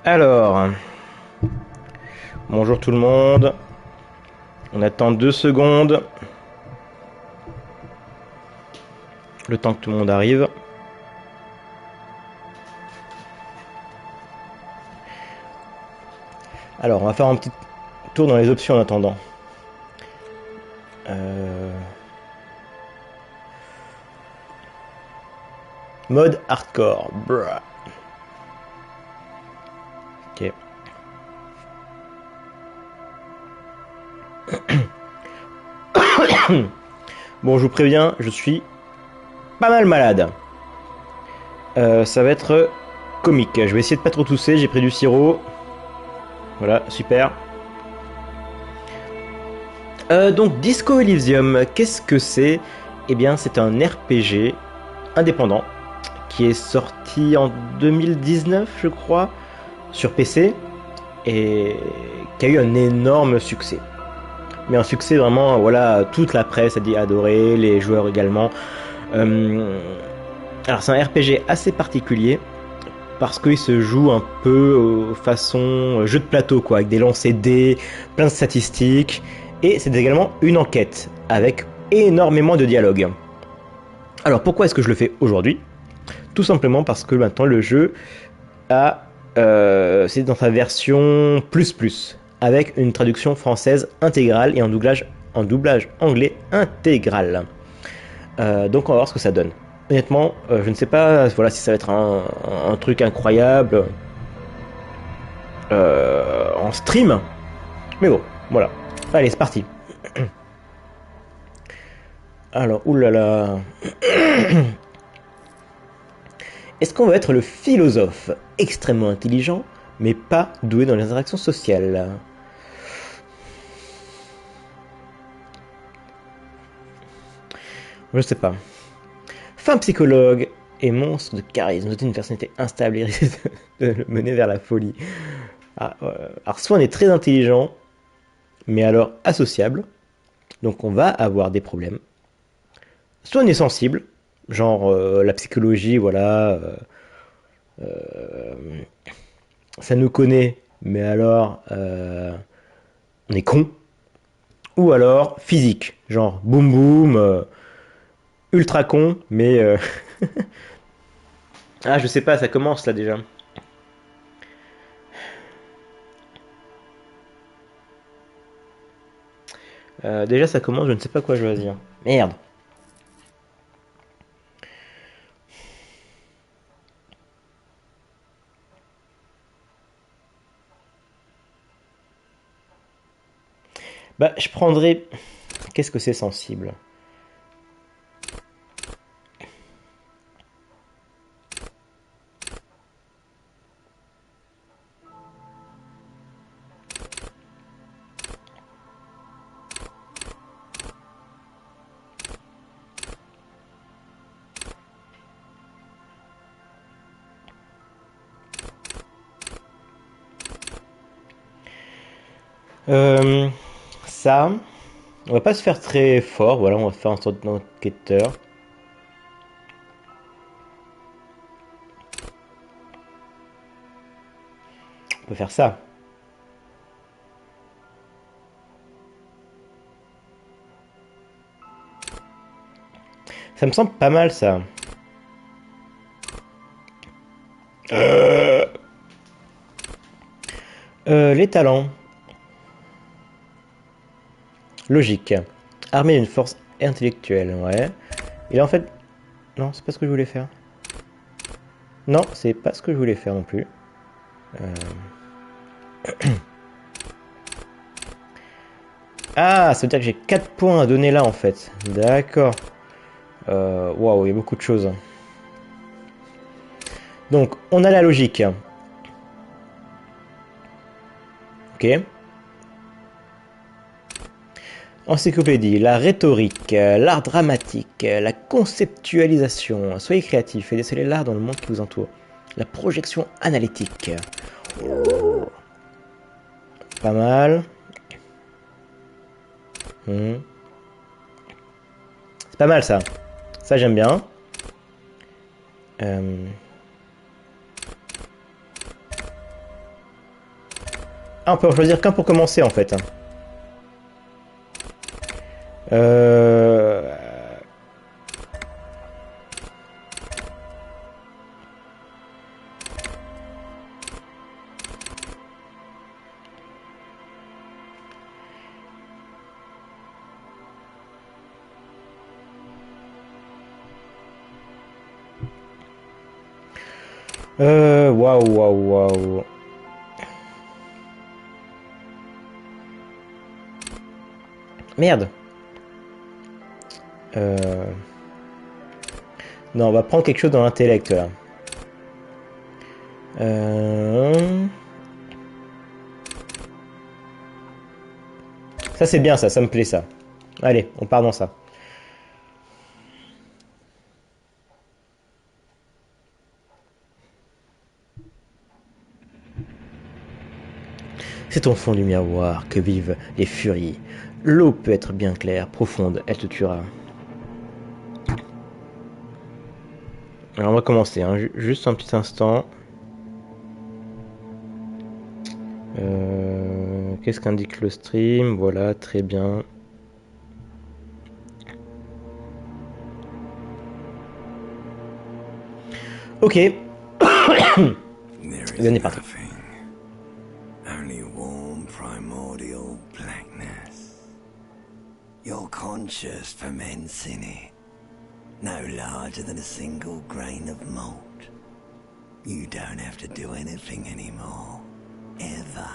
Alors, bonjour tout le monde. On attend 2 secondes. Le temps que tout le monde arrive. Alors, on va faire un petit tour dans les options en attendant. Mode hardcore. Bruh. Ok. Bon, je vous préviens, je suis pas mal malade. Ça va être comique. Je vais essayer de pas trop tousser. J'ai pris du sirop. Voilà, super. Donc, Disco Elysium, qu'est-ce que c'est? Eh bien, c'est un RPG indépendant qui est sorti en 2019, je crois, sur PC et qui a eu un énorme succès. Mais un succès vraiment, voilà, toute la presse a dit adorer, les joueurs également. Alors c'est un RPG assez particulier parce qu'il se joue un peu façon jeu de plateau, quoi, avec des lancers dés, plein de statistiques, et c'est également une enquête avec énormément de dialogue. Alors pourquoi est-ce que je le fais aujourd'hui? Tout simplement parce que maintenant le jeu c'est dans sa version plus plus, avec une traduction française intégrale et en doublage anglais intégral. Donc on va voir ce que ça donne. Honnêtement, je ne sais pas voilà, si ça va être un truc incroyable en stream, mais bon, voilà. Allez, c'est parti. Alors, oulala. Est-ce qu'on va être le philosophe extrêmement intelligent, mais pas doué dans les interactions sociales? Je sais pas. Fin psychologue et monstre de charisme, doté d'une personnalité instable et risque de le mener vers la folie. Alors, soit on est très intelligent, mais alors associable, donc on va avoir des problèmes. Soit on est sensible, genre la psychologie, voilà, ça nous connaît, mais alors on est con. Ou alors physique, genre boum boum, ultra con, mais ah je sais pas, ça commence là déjà. Déjà ça commence, je ne sais pas quoi choisir. Merde. Bah je prendrais. Qu'est-ce que c'est sensible? Euh, Ça, on va pas se faire très fort, voilà, on va faire un sorte d'enquêteur. On peut faire ça. Ça me semble pas mal ça. Euh, les talents. Logique. Armé d'une force intellectuelle, ouais. Il a en fait. Non, c'est pas ce que je voulais faire. Non, c'est pas ce que je voulais faire non plus. Euh, Ah, ça veut dire que j'ai 4 points à donner là en fait. D'accord. Waouh, il y a beaucoup de choses. Donc, on a la logique. Ok. Encyclopédie, la rhétorique, l'art dramatique, la conceptualisation. Soyez créatif et décelez l'art dans le monde qui vous entoure. La projection analytique. Pas mal. C'est pas mal ça. Ça j'aime bien. Euh, Ah, on peut en choisir qu'un pour commencer en fait. Euh... Waouh, waouh, waouh. Merde. Non, on va prendre quelque chose dans l'intellect là. Ça c'est bien ça me plaît ça. Allez, on part dans ça. C'est au fond du miroir que vivent les furies. L'eau peut être bien claire, profonde, elle te tuera. Alors on va commencer, hein. Juste un petit instant. Qu'est-ce qu'indique le stream? Voilà, très bien. Ok. On est parti. Only warm primordial blackness. Your conscious ferments in it, no larger than a single grain of malt. You don't have to do anything anymore, ever.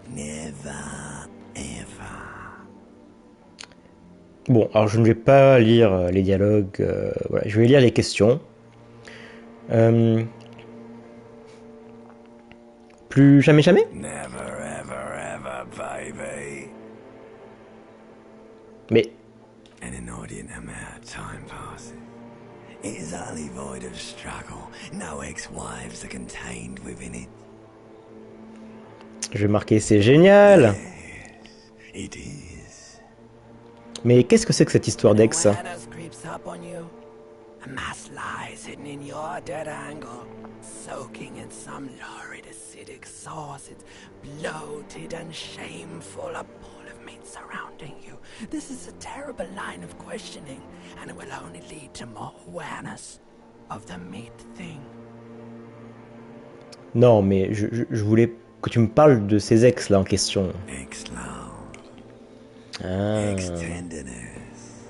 Never, ever. Bon, alors je ne vais pas lire les dialogues, voilà, je vais lire les questions. Plus jamais jamais? Never, ever, ever, baby. Mais An inordinate amount of time passes. It is utterly void of struggle. No ex-wives are contained within it. je vais marquer c'est génial. Yes, it is. Mais qu'est-ce que c'est que cette histoire d'ex? Awareness creeps up on you. A mass lies hidden in your dead angle, soaking in some lurid acidic sauce. It's bloated and shameful, a ball of meat surrounding you. This is a terrible line of questioning, and it will only lead to more awareness of the meat thing. Non, mais je voulais que tu me parles de ces ex là en question. Ex-love, Ah. ex-tenderness.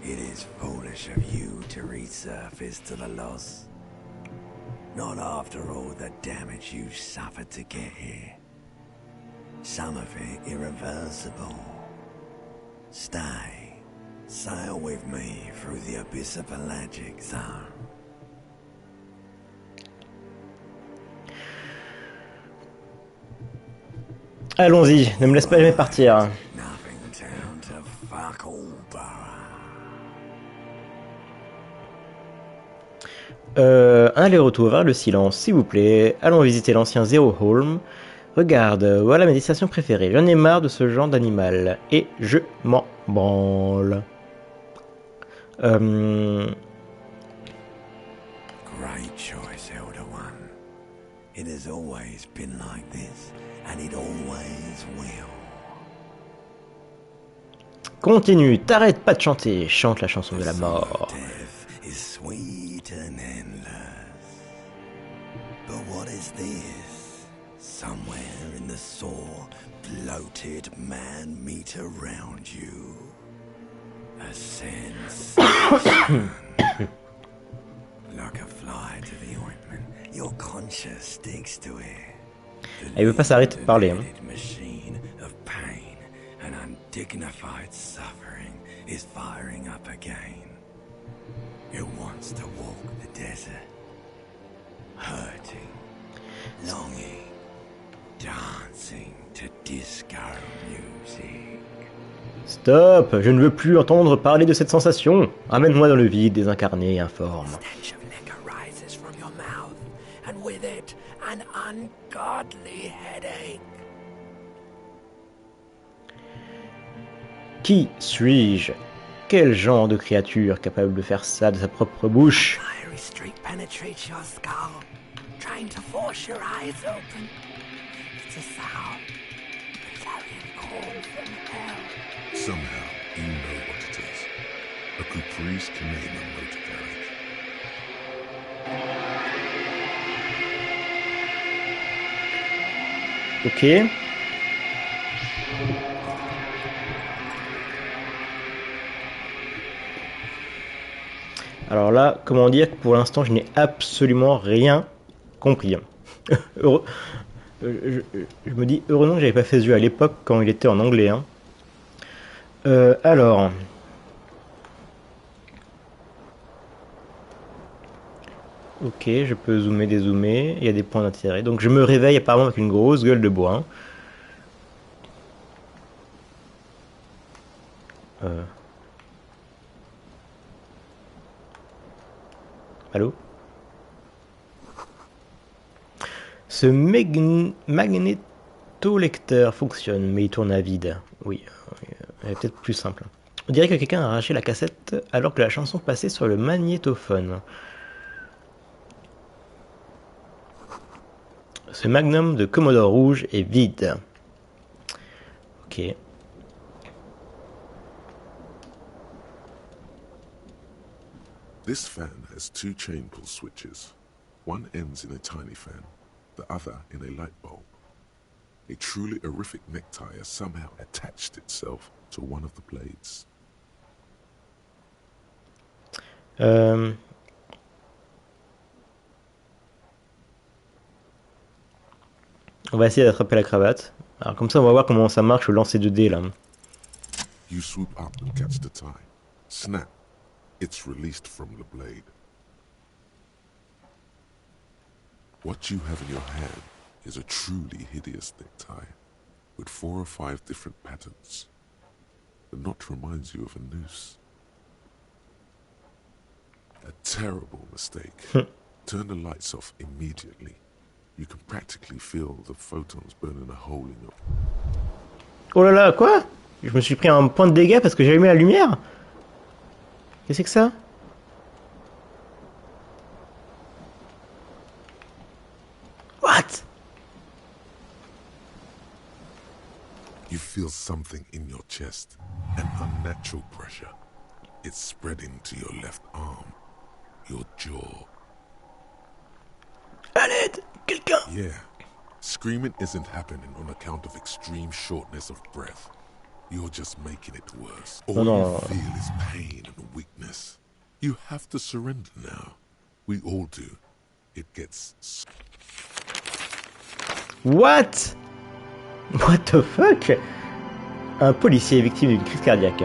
It is foolish of you to resurface to the loss. Not after all the damage you've suffered to get here. Some of it irreversible. Stay. Sail with me through the abyss of pelagic zone. Allons-y, ne me laisse pas jamais partir. Nothing down to fuck all Un aller-retour vers le silence, s'il vous plaît. Allons visiter l'ancien Zero Holm. Regarde, voilà ma destination préférée. J'en ai marre de ce genre d'animal. Et je m'en branle. Great choice, Elder One. It has always been like this, and it always will. Continue, t'arrêtes pas de chanter. Chante la chanson de la mort. Death is sweet and endless. But what is this? Somewhere in the sore, bloated man meat around you. A sensation. Like a fly to the ointment, your conscience sticks to it. Elle veut pas s'arrêter de parler. Hein. Machine of pain and undignified suffering is firing up again. It wants to walk the desert, hurting, longing, dancing to disco music. Stop, je ne veux plus entendre parler de cette sensation. Amène-moi dans le vide, désincarné et informe. Stench of liquor rises from your mouth, and with it, an ungodly headache. Qui suis-je? Quel genre de créature capable de faire ça de sa propre bouche? Fiery streak penetrates your skull, trying to force your eyes open. It's a sound. A clarion call from hell. Somehow, you know what it is. A caprice can name a motor carriage. Ok. Alors là, comment dire que pour l'instant, je n'ai absolument rien compris. Heureux- je me dis, heureusement que j'avais pas fait ce jeu à l'époque quand il était en anglais. Hein. Alors. Ok, je peux zoomer, dézoomer. Il y a des points d'intérêt. Donc je me réveille apparemment avec une grosse gueule de bois. Hein. Allô? Ce magnétolecteur fonctionne, mais il tourne à vide. Oui, c'est peut-être plus simple. On dirait que quelqu'un a arraché la cassette alors que la chanson passait sur le magnétophone. Ce magnum de Commodore rouge est vide. Ok. This fan has two chain pull switches. One ends in a tiny fan, the other in a light bulb. A truly horrific necktie has somehow attached itself to one of the blades. On va essayer d'attraper la cravate. Alors comme ça, on va voir comment ça marche le lancer de dés là. You swoop up and catch the tie. Snap. It's released from the blade. What you have in your hand is a truly hideous necktie, with 4 or 5 different patterns. The knot reminds you of a noose. A terrible mistake. Turn the lights off immediately. You can practically feel the photons burning a hole in your... Oh là là, quoi? Je me suis pris un point de dégâts parce que j'ai allumé la lumière? Qu'est-ce que c'est que ça? What? You feel something in your chest, an unnatural pressure. It's spreading to your left arm, your jaw. À l'aide! Quelqu'un! Yeah, screaming isn't happening on account of extreme shortness of breath. You're just making it worse. All you feel is pain and weakness. You have to surrender now. We all do. It gets... What? What the fuck? Un policier est victime d'une crise cardiaque.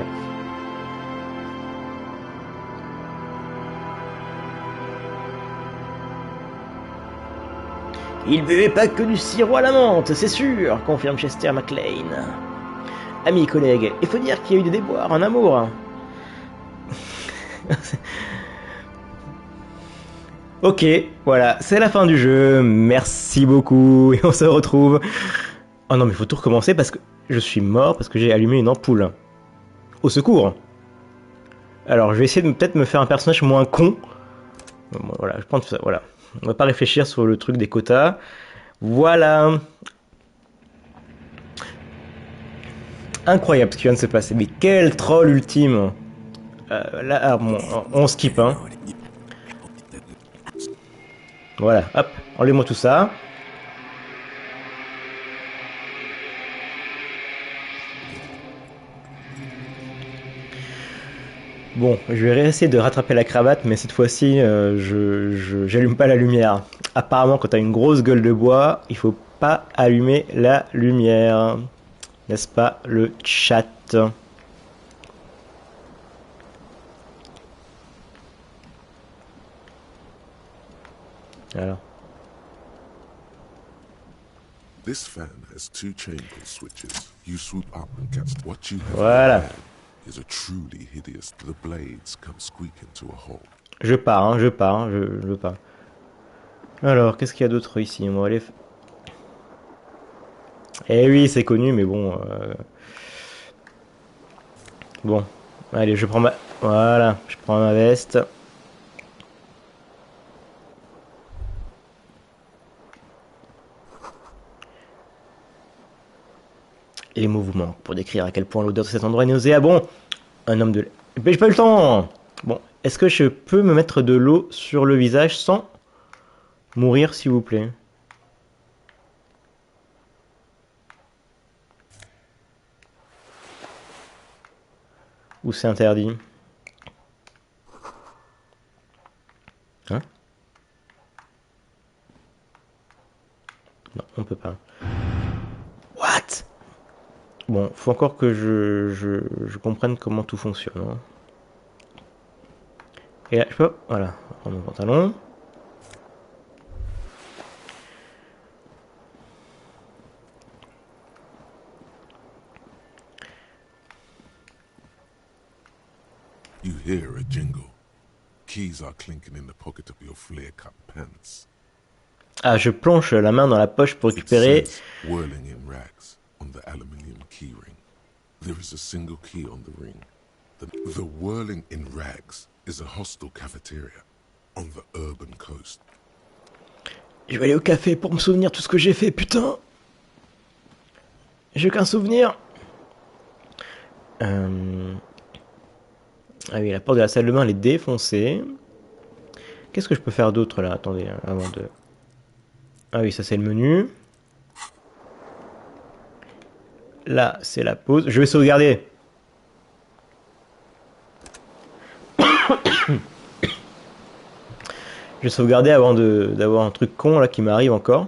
Il buvait pas que du sirop à la menthe, c'est sûr, confirme Chester McLean. Amis et collègues, il faut dire qu'il y a eu des déboires en amour. Ok, voilà, c'est la fin du jeu. Merci beaucoup et on se retrouve. Oh non, mais il faut tout recommencer parce que je suis mort parce que j'ai allumé une ampoule. Au secours. Alors, je vais essayer de peut-être me faire un personnage moins con. Bon, voilà, je prends tout ça, voilà. On va pas réfléchir sur le truc des quotas. Voilà. Incroyable ce qui vient de se passer. Mais quel troll ultime. Là, bon, on skip, hein. Voilà, hop, enlève-moi tout ça. Bon, je vais essayer de rattraper la cravate, mais cette fois-ci, j'allume pas la lumière. Apparemment, quand t'as une grosse gueule de bois, il faut pas allumer la lumière. N'est-ce pas, le chat? Alors. This fan has two chain pull switches. You swoop up and catch what you have. Voilà. Is a truly hideous. The blades come squeaking to a halt. Je pars, hein, je pars, je pars. Alors, qu'est-ce qu'il y a d'autre ici? On va aller... Eh oui, c'est connu, mais bon... Bon, allez, je prends ma... Voilà, je prends ma veste. Les mots vous manquent pour décrire à quel point l'odeur de cet endroit est nauséabond. Un homme de lait. Mais j'ai pas eu le temps. Bon, est-ce que je peux me mettre de l'eau sur le visage sans mourir, s'il vous plaît? Ou c'est interdit? Hein? Non, on peut pas. What? Bon, faut encore que je comprenne comment tout fonctionne. Hein. Et là, je peux... Voilà, on va prendre mon pantalon. You hear a jingle. Keys are clinking in the pocket of your flare-cut pants. Ah, je plonge la main dans la poche pour récupérer... It says whirling in rags on the aluminium key ring. There is a single key on the ring. The whirling in rags is a hostel cafeteria on the urban coast. Je vais aller au café pour me souvenir de tout ce que j'ai fait, putain. J'ai aucun souvenir. Ah oui, la porte de la salle de bain, elle est défoncée. Qu'est-ce que je peux faire d'autre là? Attendez, avant de... Ah oui, ça c'est le menu. Là, c'est la pause. Je vais sauvegarder. Je vais sauvegarder avant d'avoir un truc con là qui m'arrive encore.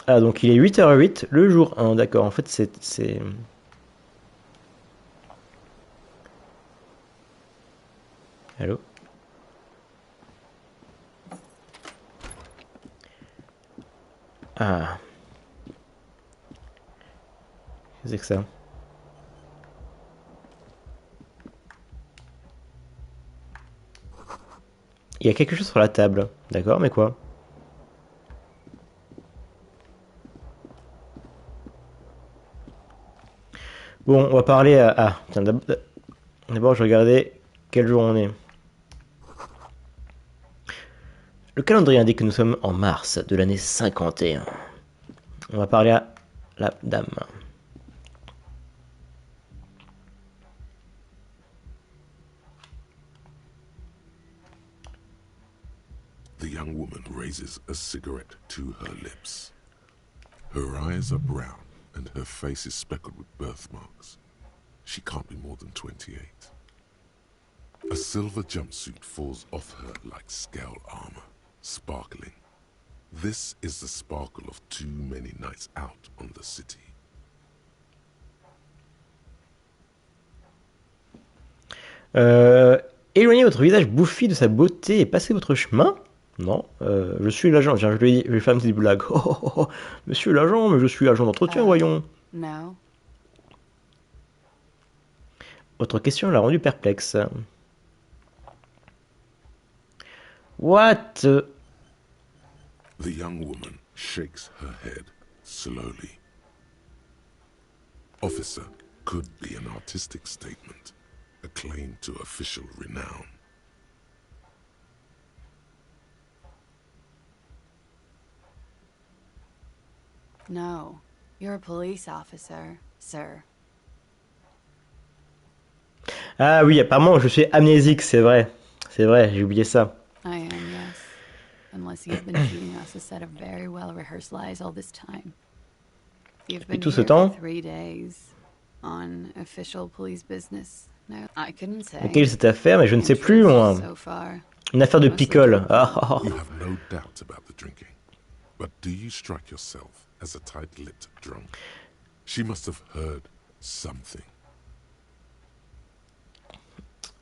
Ah, donc il est 8h08, le jour 1, d'accord. En fait, c'est... Allô? Ah. Qu'est-ce que c'est que ça? Il y a quelque chose sur la table. D'accord, mais quoi? Bon, on va parler à... Ah, tiens, d'abord, je regardais quel jour on est. Le calendrier indique que nous sommes en mars de l'année 51. On va parler à la dame. The young woman raises a cigarette to her lips. Her eyes are brown and her face is speckled with birthmarks. She can't be more than 28. A silver jumpsuit falls off her like scale armor, sparkling. This is the sparkle of too many nights out on the city. Éloignez votre visage bouffi de sa beauté et passez votre chemin. Non, je suis l'agent. Je lui fais une petite blague. Oh, oh, oh, monsieur l'agent, mais je suis agent d'entretien, voyons. No. Votre question l'a rendu perplexe. What? The young woman shakes her head slowly. Officer could be an artistic statement, a claim to official renown. No. You're a police officer, sir. Ah oui, apparemment je suis amnésique, c'est vrai. C'est vrai, j'ai oublié ça. I am, yes. Unless you've been feeding us a set of very well-rehearsed lies all this time. You've been tout ce here temps? for 3 days on official police business. No, I couldn't say. Quelle est cette affaire? Mais je ne sais plus, moi. So far. Une affaire de picole. Ah, ah, ah. You have no doubt about the drinking. But do you strike yourself as a tight-lipped drunk? She must have heard something.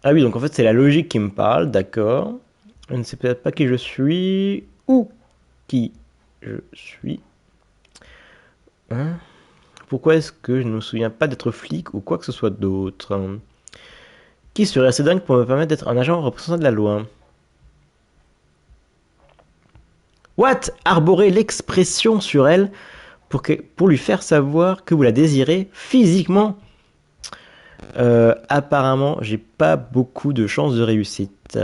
Ah oui, donc en fait c'est la logique qui me parle, d'accord. Je ne sais peut-être pas qui je suis ou qui je suis. Hein? Pourquoi est-ce que je ne me souviens pas d'être flic ou quoi que ce soit d'autre? Qui serait assez dingue pour me permettre d'être un agent représentant de la loi? What? Arborer l'expression sur elle pour lui faire savoir que vous la désirez physiquement. Apparemment, j'ai pas beaucoup de chances de réussite.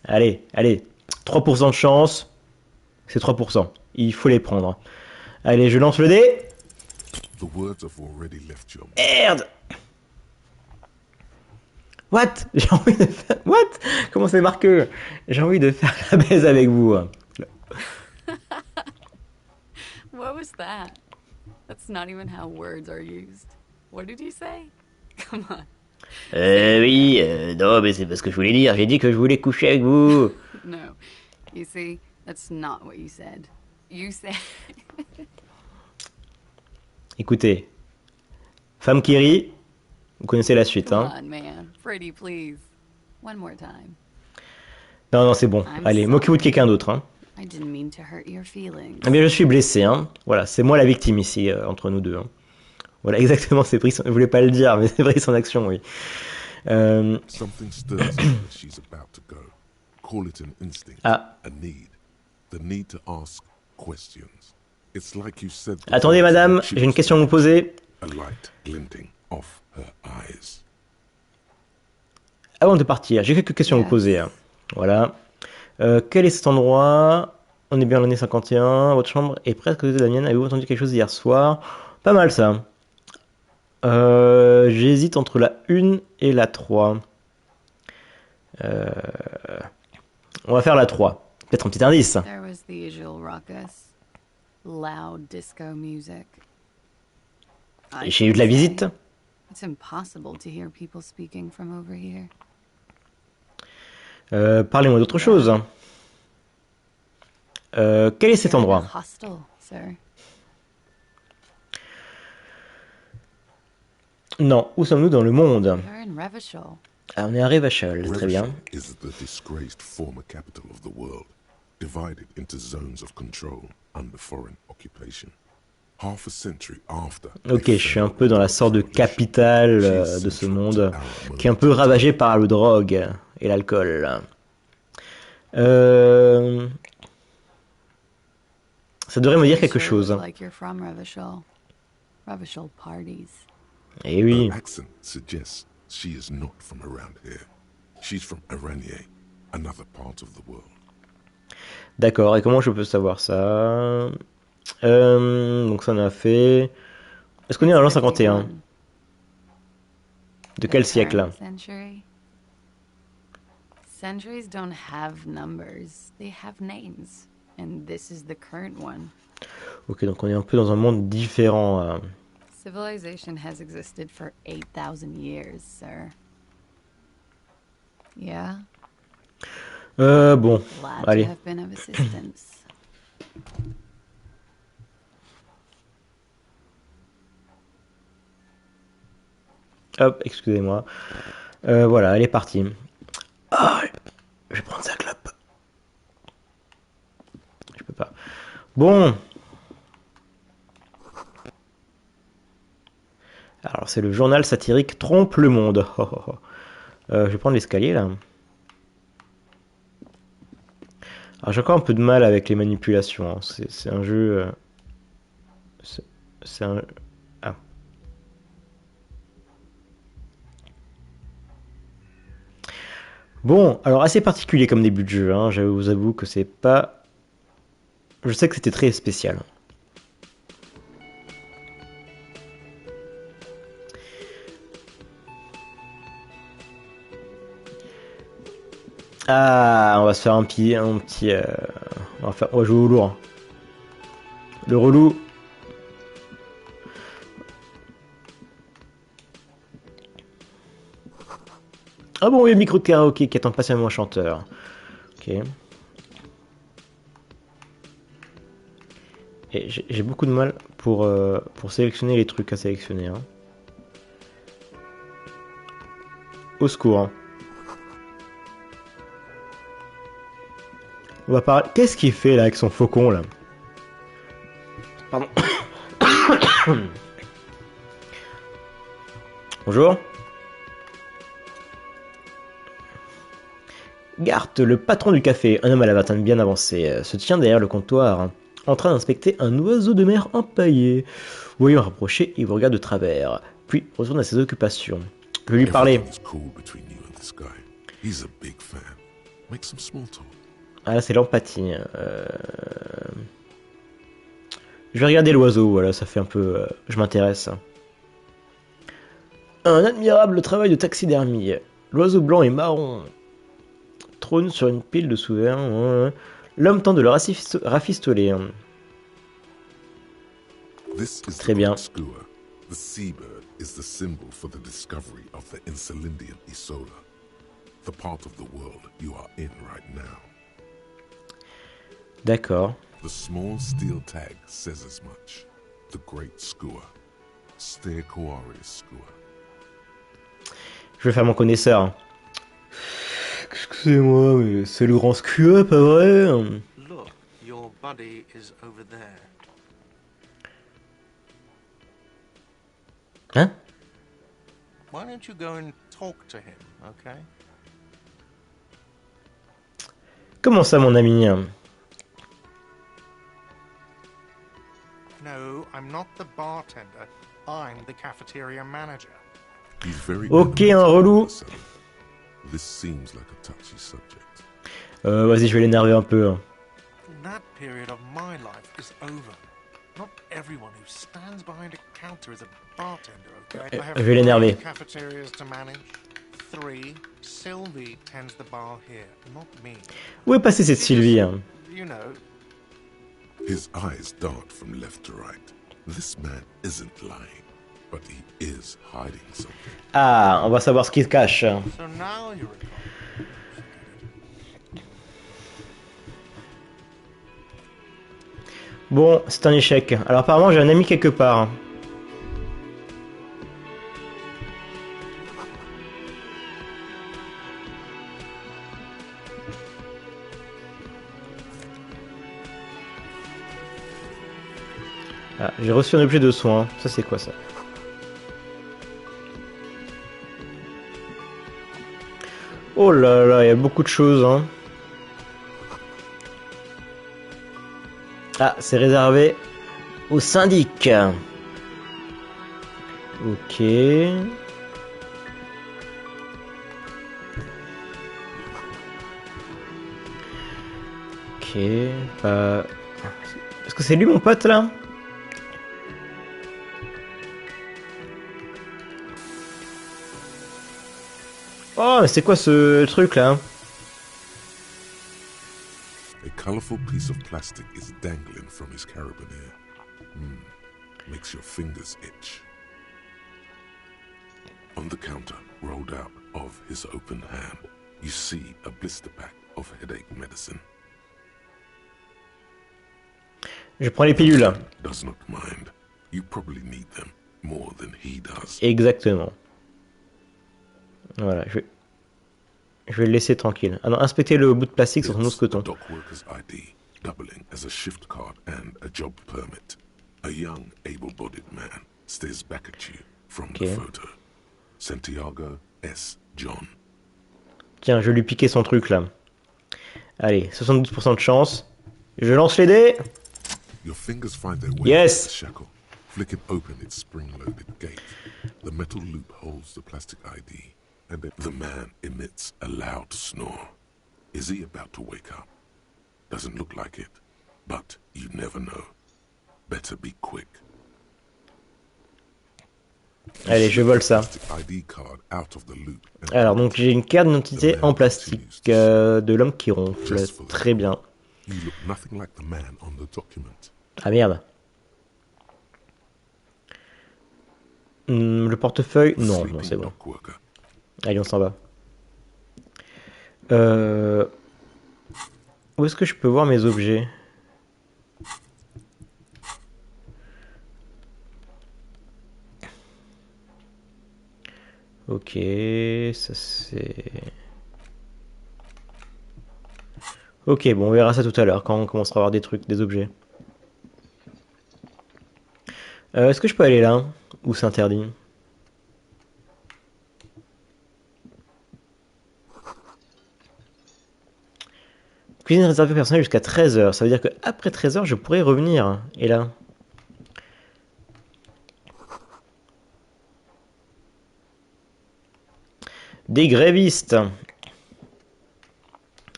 Allez, allez. 3% de chance, c'est 3%. Il faut les prendre. Allez, je lance le dé. The words have already left your Merde. What? J'ai envie de faire... What? Comment c'est marqué? J'ai envie de faire la baise avec vous. What was that? That's not even how words are used. What did you say? Come on. Oui, non, mais c'est pas ce que je voulais dire. J'ai dit que je voulais coucher avec vous. No. You see, that's not what you said. You said... Écoutez, femme qui rit, vous connaissez la suite, Come hein. on, man. Pretty, please. One more time. Non, non, c'est bon. Allez, moquez-vous de quelqu'un d'autre, hein. I didn't mean to hurt your feelings. Eh bien, je suis blessé, hein. Voilà, c'est moi la victime ici, entre nous deux. Hein. Voilà, exactement, c'est pris. Je voulais pas le dire, mais c'est pris son action, oui. Something stirs her as she's about to go. Call it an instinct, Ah. a need. The need to ask questions. It's like you said. Attendez, madame, j'ai une question à vous poser. A light glinting off her eyes. Avant de partir, j'ai quelques questions à vous poser. Hein. Voilà. Quel est cet endroit? On est bien en l'année 51. Votre chambre est presque à côté de la mienne. Avez-vous entendu quelque chose hier soir? Pas mal ça. J'hésite entre la 1 et la 3. On va faire la 3. Peut-être un petit indice. There was the usual ruckus. Loud disco music. J'ai eu de la visite. It's impossible to hear people speaking from over here. Parlez-moi d'autre chose. Quel est cet endroit? Hostel, sir. Non, où sommes-nous dans le monde? We're in Revachol. Ah, on est à Revachol, très bien. Revachol is the disgraced former capital of the world, divided into zones of control under foreign occupation. Half a century after. Ok, je suis un peu dans la sorte de capitale de ce monde, qui est un peu ravagé par le drogue et l'alcool. Ça devrait me dire quelque chose. Like you're from Revachol. Revachol parties. Eh oui. Her accent suggests she is not from around here. She's from Aranier, another part of the world. D'accord, et comment je peux savoir ça? Donc ça on a fait... Est-ce qu'on est en l'an 51? De quel siècle? Centuries don't have numbers, they have names. And this is the current one. Ok, donc on est un peu dans un monde différent. Civilization has existed for 8,000 years, sir. Yeah? Bon, Glad allez. to have been of assistance. Hop, excusez-moi. Voilà, elle est partie. Ah, je vais prendre sa clope. Je peux pas. Bon. Alors, c'est le journal satirique Trompe le Monde. Oh, oh, oh. Je vais prendre l'escalier, là. Alors, j'ai encore un peu de mal avec les manipulations. Hein. C'est un jeu... C'est un... Ah. Bon, alors assez particulier comme début de jeu. Hein. Je vous avoue que c'est pas... Je sais que c'était très spécial. Ah, on va se faire un petit... on va jouer au lourd. Le relou. Ah bon, oui, le micro de karaoké qui attend patiemment un chanteur. Ok. Et j'ai beaucoup de mal pour sélectionner les trucs à sélectionner. Hein. Au secours. Hein. On va parler... Qu'est-ce qu'il fait là avec son faucon là? Pardon. Bonjour. Gart, le patron du café, un homme à la vingtaine bien avancé, se tient derrière le comptoir, en train d'inspecter un oiseau de mer empaillé. Voyant rapprocher, il vous regarde de travers, puis retourne à ses occupations. Je vais lui parler. Ah là, c'est l'empathie. Je vais regarder l'oiseau, voilà, ça fait un peu... je m'intéresse. Un admirable travail de taxidermie. L'oiseau blanc et marron trône sur une pile de souverains. L'homme tente de le rafistoler. Très bien. The seabird is the symbol for the discovery of the Insulindian Isola, the part of the world you are in right now. D'accord. The small steel tag says as much. The great skua. Steakoari skua. Je vais faire mon connaisseur. Excusez-moi, mais c'est le grand skua, pas vrai? Look, your buddy is over there. Hein? Why don't you go and talk to him, okay? Comment ça, mon ami? No, I'm not the bartender. I'm the cafeteria manager. He's very Ok, un relou. This seems like a touchy subject. Vas-y, je vais l'énerver un peu. That period of my life is over. Not everyone who stands behind a counter is a bartender, okay? I have Je vais l'énerver. 3 cafeterias to manage. 3. Sylvie tends the bar here, not me. Où est passée cette Sylvie? You know. His eyes dart from left to right. This man isn't lying, but he is hiding something. Ah, on va savoir ce qu'il se cache. So now you're a Bon, c'est un échec. Alors apparemment, j'ai un ami quelque part. Ah, j'ai reçu un objet de soin. Ça, c'est quoi ça? Oh là là, il y a beaucoup de choses, hein. Ah, c'est réservé au syndic. Ok. Ok. Est-ce que c'est lui mon pote là? Oh, mais c'est quoi ce truc là? A colorful piece of plastic is dangling from his carabiner. Makes your fingers itch. On the counter, rolled out of his open hand, you see a blister pack of headache medicine. Je prends les pilules. Does not mind. You probably need them more than he does. Exactement. Voilà, je vais le laisser tranquille. Ah non, inspectez le bout de plastique sur son mousqueton. Dock worker's ID, doubling as a shift card and a job permit. A young, able-bodied man stares back at you from the photo. Santiago S. John. Tiens, je vais lui piquer son truc là. Allez, 72% de chance. Je lance les dés. Your fingers find their way Yes. to the shackle, flicking open its spring-loaded gate. The metal loop holds the plastic ID, and the man emits a loud snore. Is he about to wake up? Doesn't look like it, but you never know. Better be quick. Allez, je vole ça. Alors, donc j'ai une carte d'identité en plastique de l'homme qui ronfle. Très bien. Ah merde. Le portefeuille? Non, non, c'est bon. Allez, on s'en va. Où est-ce que je peux voir mes objets? Ok, ça c'est... Ok, bon, on verra ça tout à l'heure, quand on commencera à avoir des trucs, des objets. Est-ce que je peux aller là? Ou c'est interdit? Cuisine réservée au personnel jusqu'à 13h. Ça veut dire qu'après 13h, je pourrais revenir. Et là? Des grévistes.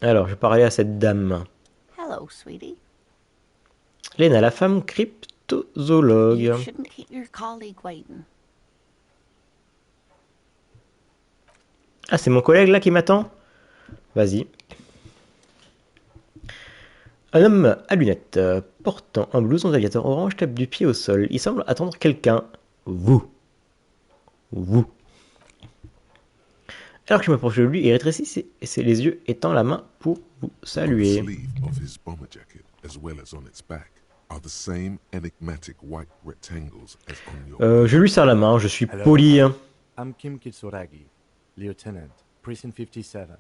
Alors, je vais parler à cette dame. Hello, sweetie. Lena, la femme You cryptozoologue. shouldn't keep your colleague waiting. Ah, c'est mon collègue là qui m'attend? Vas-y. Un homme à lunettes, portant un blouson d'aviateur orange, tape du pied au sol. Il semble attendre quelqu'un. Vous. Vous. Alors que je m'approche de lui et rétrécis les yeux, étend la main pour vous On the saluer. sleeve of his bomber jacket, as well as on its back, are the same enigmatic white rectangles as on your. Je lui serre la main, je suis Hello. poli. Hein. I'm Kim Kitsuragi, Lieutenant, Precinct 57.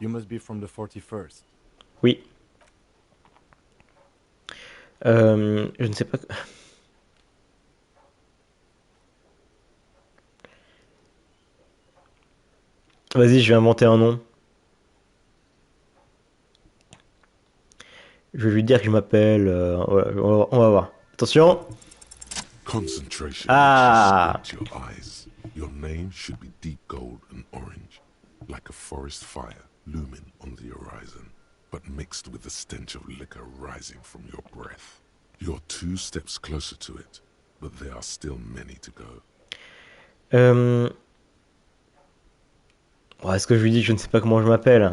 You must be from the 41st. Oui. Je ne sais pas. Vas-y, je vais inventer un nom. Je vais lui dire que je m'appelle. On va voir. Attention. Concentration Ah. makes you squint your eyes. Your name should be deep gold and orange, like a forest fire looming on the horizon, but mixed with the stench of liquor rising from your breath. You're 2 steps closer to it, but there are still many to go. Oh, est-ce que je lui dis que je ne sais pas comment je m'appelle?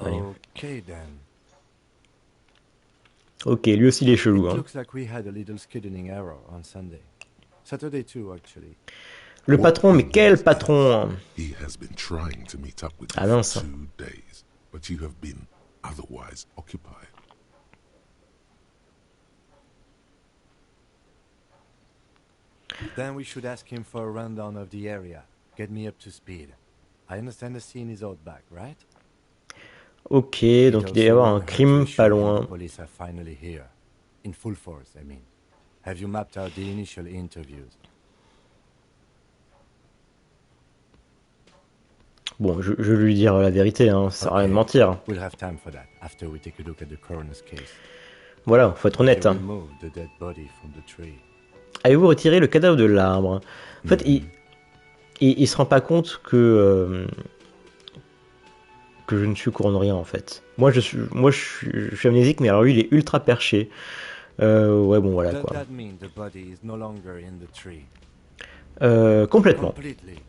Allez. Okay then. Ok, lui aussi il est chelou. It Hein. looks like we had a little scheduling error on Sunday. Saturday too, actually. Le patron, mais quel patron? He has been trying to meet up with you Ah for mince. 2 days, but you have been otherwise occupied. Then we should ask him for a rundown of the area. Get me up to speed. I understand the scene is out back, right? Ok, donc il doit y avoir un crime pas The loin. police are finally here. In full force, I mean. Have you mapped out the initial interviews? Bon, je vais lui dire la vérité, hein, ça sert à rien de mentir. We'll have time for that after we take a look at the coroner's case. Voilà, faut être honnête. They Hein. removed the dead body from the tree. Avez-vous retiré le cadavre de l'arbre? En fait, il se rend pas compte que je ne suis au courant de rien en fait. Moi je suis amnésique, mais alors lui il est ultra perché. Ouais, bon voilà Does quoi. that mean the body is no longer in the tree? Complètement. Completely.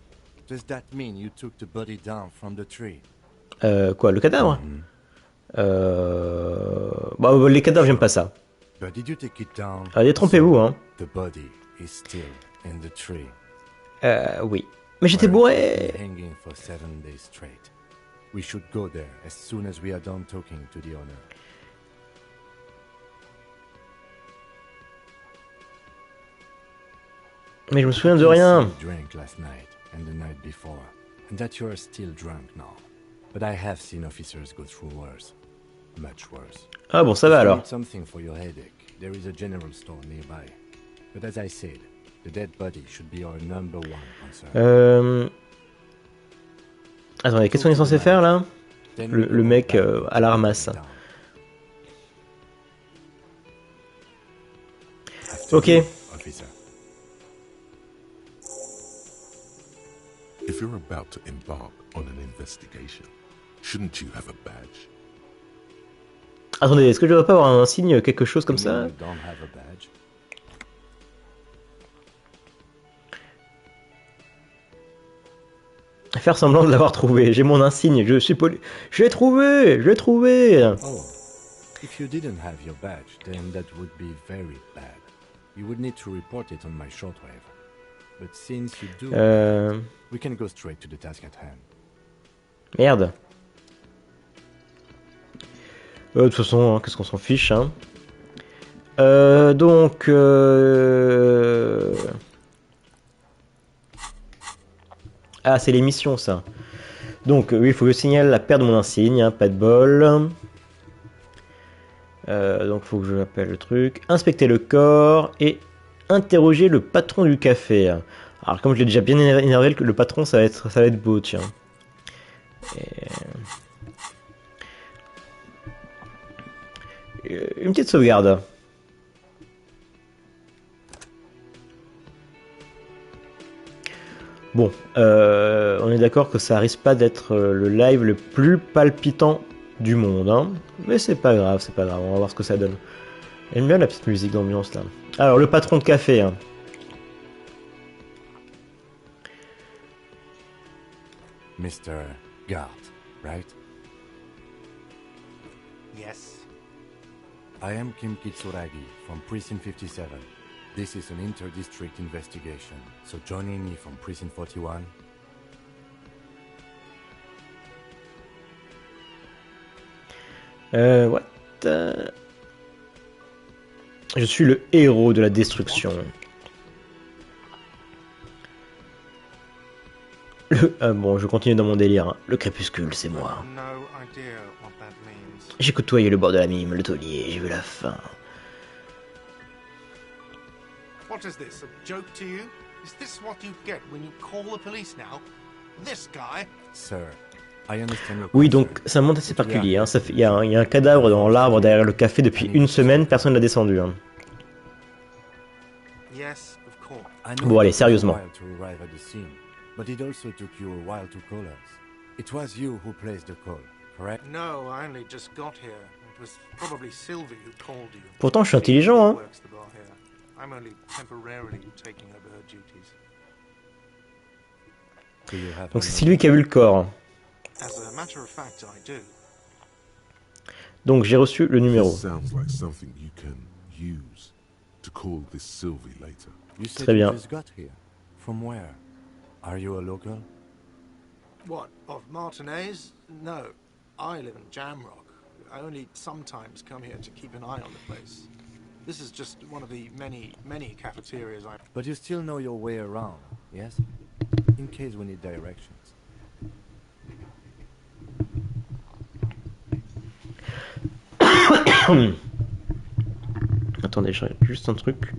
Does that mean you took the body down from the tree? Quoi, le cadavre? Bah, les cadavres, j'aime pas ça. But did you take it down? Allez, détrompez-vous, hein. The body is still in the tree. Oui. Mais j'étais Where it has bourré. been hanging for 7 days straight. We should go there as soon as we are done talking to the owner. Mais je me souviens de I rien. can see you drank last night and the night before, and that you are still drunk now. But I have seen officers go through worse. Much worse. Ah bon, ça va If you alors. need something for your headache, there is a general store nearby. But as I said, the dead body should be our number one concern. Attendez, qu'est-ce qu'on est censé faire là? Le mec à la ramasse. Ok. Officer. If you're about to embark on an investigation, shouldn't you have a badge? Attendez, est-ce que je devrais pas avoir un signe, quelque chose comme You mean ça? you don't have a badge? Faire semblant de l'avoir trouvé. J'ai mon insigne, je suis poli. Je l'ai trouvé. Je l'ai trouvé. Oh, if you didn't have your badge, then that would be very bad. You would need to report it on my shortwave. But since you do, we can go straight to the task at hand. Merde. De toute façon, hein, qu'est-ce qu'on s'en fiche, hein. Donc... Ah, c'est l'émission, ça. Donc, oui, il faut que je signale la perte de mon insigne, hein, pas de bol. Donc, il faut que je appelle le truc. Inspecter le corps et interroger le patron du café. Alors, comme je l'ai déjà bien énervé, le patron, ça va être beau, tiens. Une petite sauvegarde. Bon, on est d'accord que ça risque pas d'être le live le plus palpitant du monde, hein. Mais c'est pas grave, on va voir ce que ça donne. J'aime bien la petite musique d'ambiance là. Alors, le patron de café, hein. Mr. Gart, right? Yes. I am Kim Kitsuragi from Precinct 57. This is an inter-district investigation, so joining me from Precinct 41. What? Je suis le héros de la destruction. Bon, je continue dans mon délire, hein. Le crépuscule, c'est moi. No idea what that means. J'ai côtoyé le bord de la mime, le taulier, j'ai vu la fin. What is this, a joke to you? Is this what you get when you call the police now? This guy? Sir, I understand your Oui, concern. donc c'est un monde assez particulier, hein. Il y a un cadavre dans l'arbre derrière le café depuis une semaine, personne ne l'a descendu, hein. Yes, of course. I know Bon, allez, it took you a sérieusement. while to arrive at the scene, but it also took you a while to call us. It was you who placed the call, correct? No, I only just got here. It was probably Sylvie who called you. Pourtant, je suis She intelligent, hein. works the bar here. I'm only temporarily taking over her duties. Do you have Donc c'est her Sylvie qui a vu le corps. As a matter of fact, I do. Donc j'ai reçu le numéro. This sounds like something you can use to call this Sylvie later. You said Très you bien. just got here. From where? Are you a local? What, of Martinez? No. I live in Jamrock. I only sometimes come here to keep an eye on the place. This is just one of the many cafeterias I... But you still know your way around, yes? In case we need directions. Attendez, je regarde juste un truc.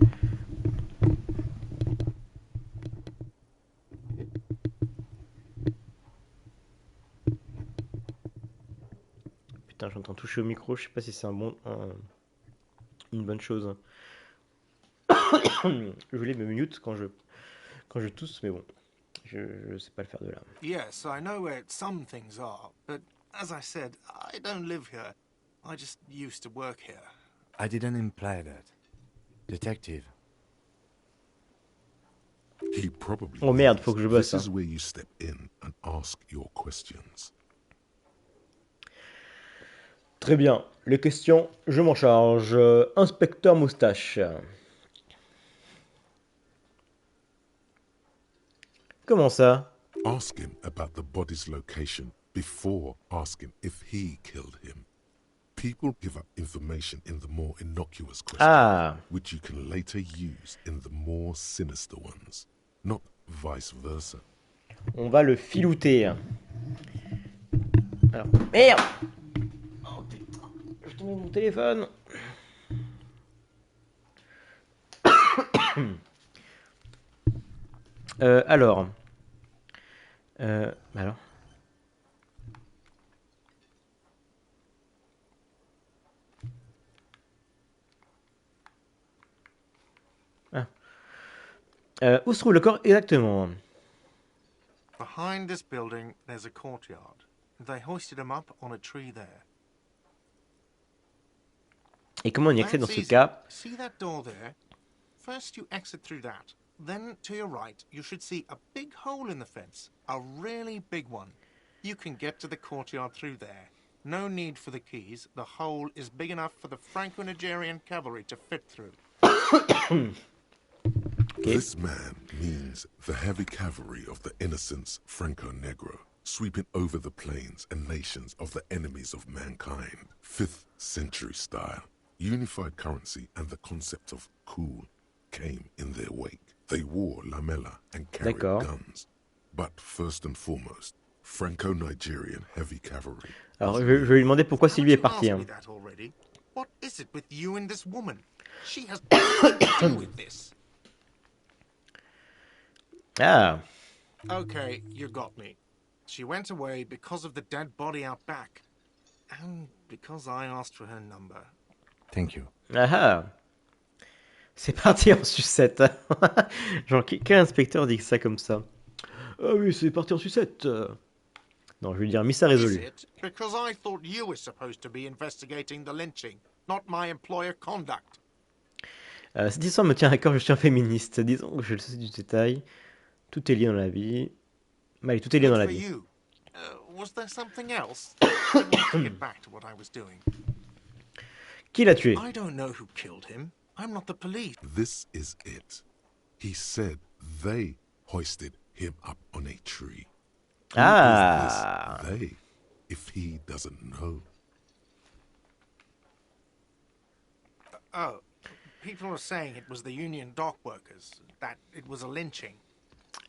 Putain, j'entends toucher au micro, je sais pas si c'est une bonne chose. Je voulais me mute quand je tousse, mais bon, je sais pas le faire de là. Yes, I know where some things are, but as I said, I don't live here. I just used to work here. I didn't imply that. Detective. He probably Oh merde, means faut que je bosse, this is hein. where you step in and ask your questions. Très bien, les questions, je m'en charge. Inspecteur Moustache. Comment ça? Ask him about the body's location before asking if he killed him. People give up information in the more innocuous questions, Ah, which you can later use in the more sinister ones, not vice versa. on va le filouter. Alors, merde! Oh putain, je tombé mon téléphone. Alors. Alors. Ah. Où se trouve le corps exactement? Behind this building, there's a courtyard. They hoisted him up on a tree there. Et comment on y accède dans That's ce easy. cas? See that door there? First you exit through that. Then to your right, you should see a big hole in the fence. A really big one. You can get to the courtyard through there. No need for the keys. The hole is big enough for the Franco-Nigerian cavalry to fit through. This man means the heavy cavalry of the innocents Franco-Negro, sweeping over the plains and nations of the enemies of mankind. 5th century style. Unified currency and the concept of cool came in their wake. They wore lamella and carried guns. But first and foremost, Franco-Nigerian heavy cavalry. Alors, je vais lui demander pourquoi Sylvie est partie. Haven't Hein. you asked me that already? What is it with you and this woman? She has nothing to do with this. Ah, Okay, you got me. She went away because of the dead body out back. And because I asked for her number. Thank you. ah, ah. C'est parti en sucette. Genre, quel inspecteur dit ça comme ça? Ah oui, c'est parti en sucette. Non, je vais dire mystère résolu. Is it? Because I thought you were supposed to be investigating the lynching, not my employer conduct. Cette histoire me tient à cœur, je suis un féministe. Disons que je le sais du détail. Tout est lié dans la vie. Allez, tout est lié Good dans la for vie. you. Was there something else? I want to get back to what I was doing. Qui l'a tué? I don't know who killed him. I'm not the police. This is it. He said they hoisted him up on a tree. Who Ah! is this they, if he doesn't know? Oh, people are saying it was the union dock workers, that it was a lynching.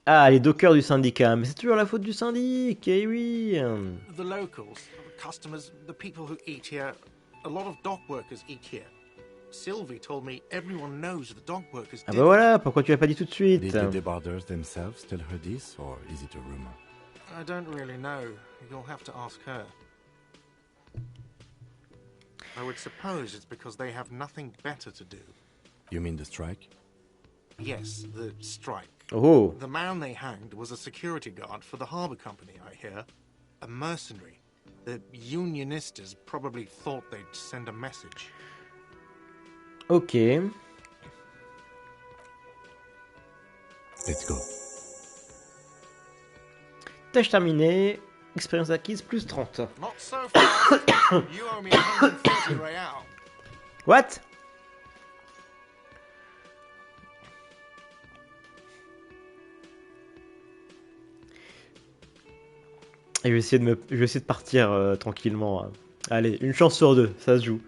Ah, les dockers du syndicat. Mais c'est toujours la faute du syndic, eh oui. The locals, the customers, the people who eat here, a lot of dock workers eat here. Sylvie told me everyone knows the dock workers Ah did bah it. voilà, pourquoi tu l'as pas dit tout de suite? Did the boarders themselves tell her this, or is it a rumor? I don't really know. You'll have to ask her. I would suppose it's because they have nothing better to do. You mean the strike? Yes, the strike. Oh, The man they hanged was a security guard for the harbour company, I hear. A mercenary. The unionistas probably thought they'd send a message. ok. Let's go. Tâche terminée. Expérience acquise plus 30. Not so fast. You owe me 130 real. What? Et je vais essayer de partir tranquillement. Hein. Allez, une chance sur deux, ça se joue.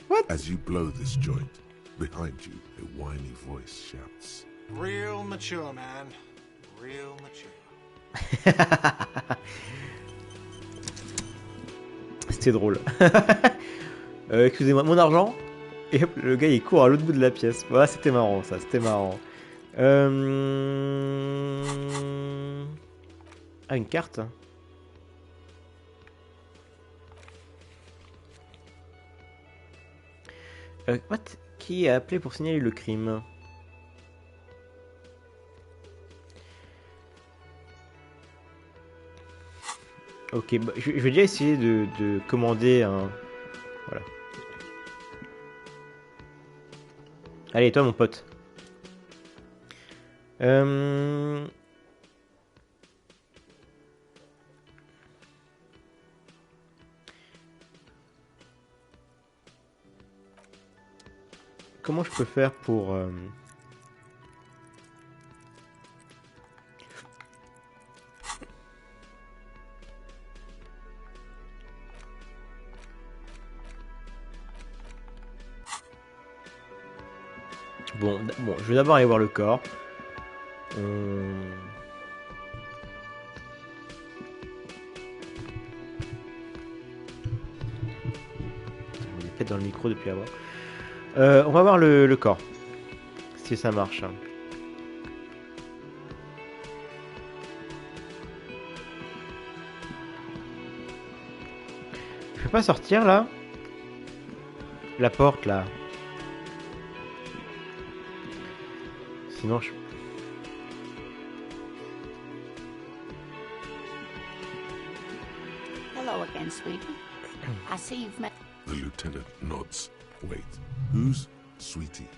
What? As you blow this joint, behind you, a whiny voice shouts. Real mature, man. Real mature. C'était drôle. Excusez-moi, mon argent. Et hop, le gars il court à l'autre bout de la pièce. Voilà, c'était marrant ça, c'était marrant. Ah, une carte. What? Qui a appelé pour signaler le crime? Ok, bah, je vais déjà essayer de commander un... Voilà. Allez, toi mon pote. Comment je peux faire pour... Bon, je vais d'abord aller voir le corps. Il est peut-être dans le micro depuis avant. On va voir le corps. Si ça marche. Je peux pas sortir là? La porte là. Sinon je... Hello again, sweetie. I see you've met... The lieutenant nods. Wait, who's Sweetie?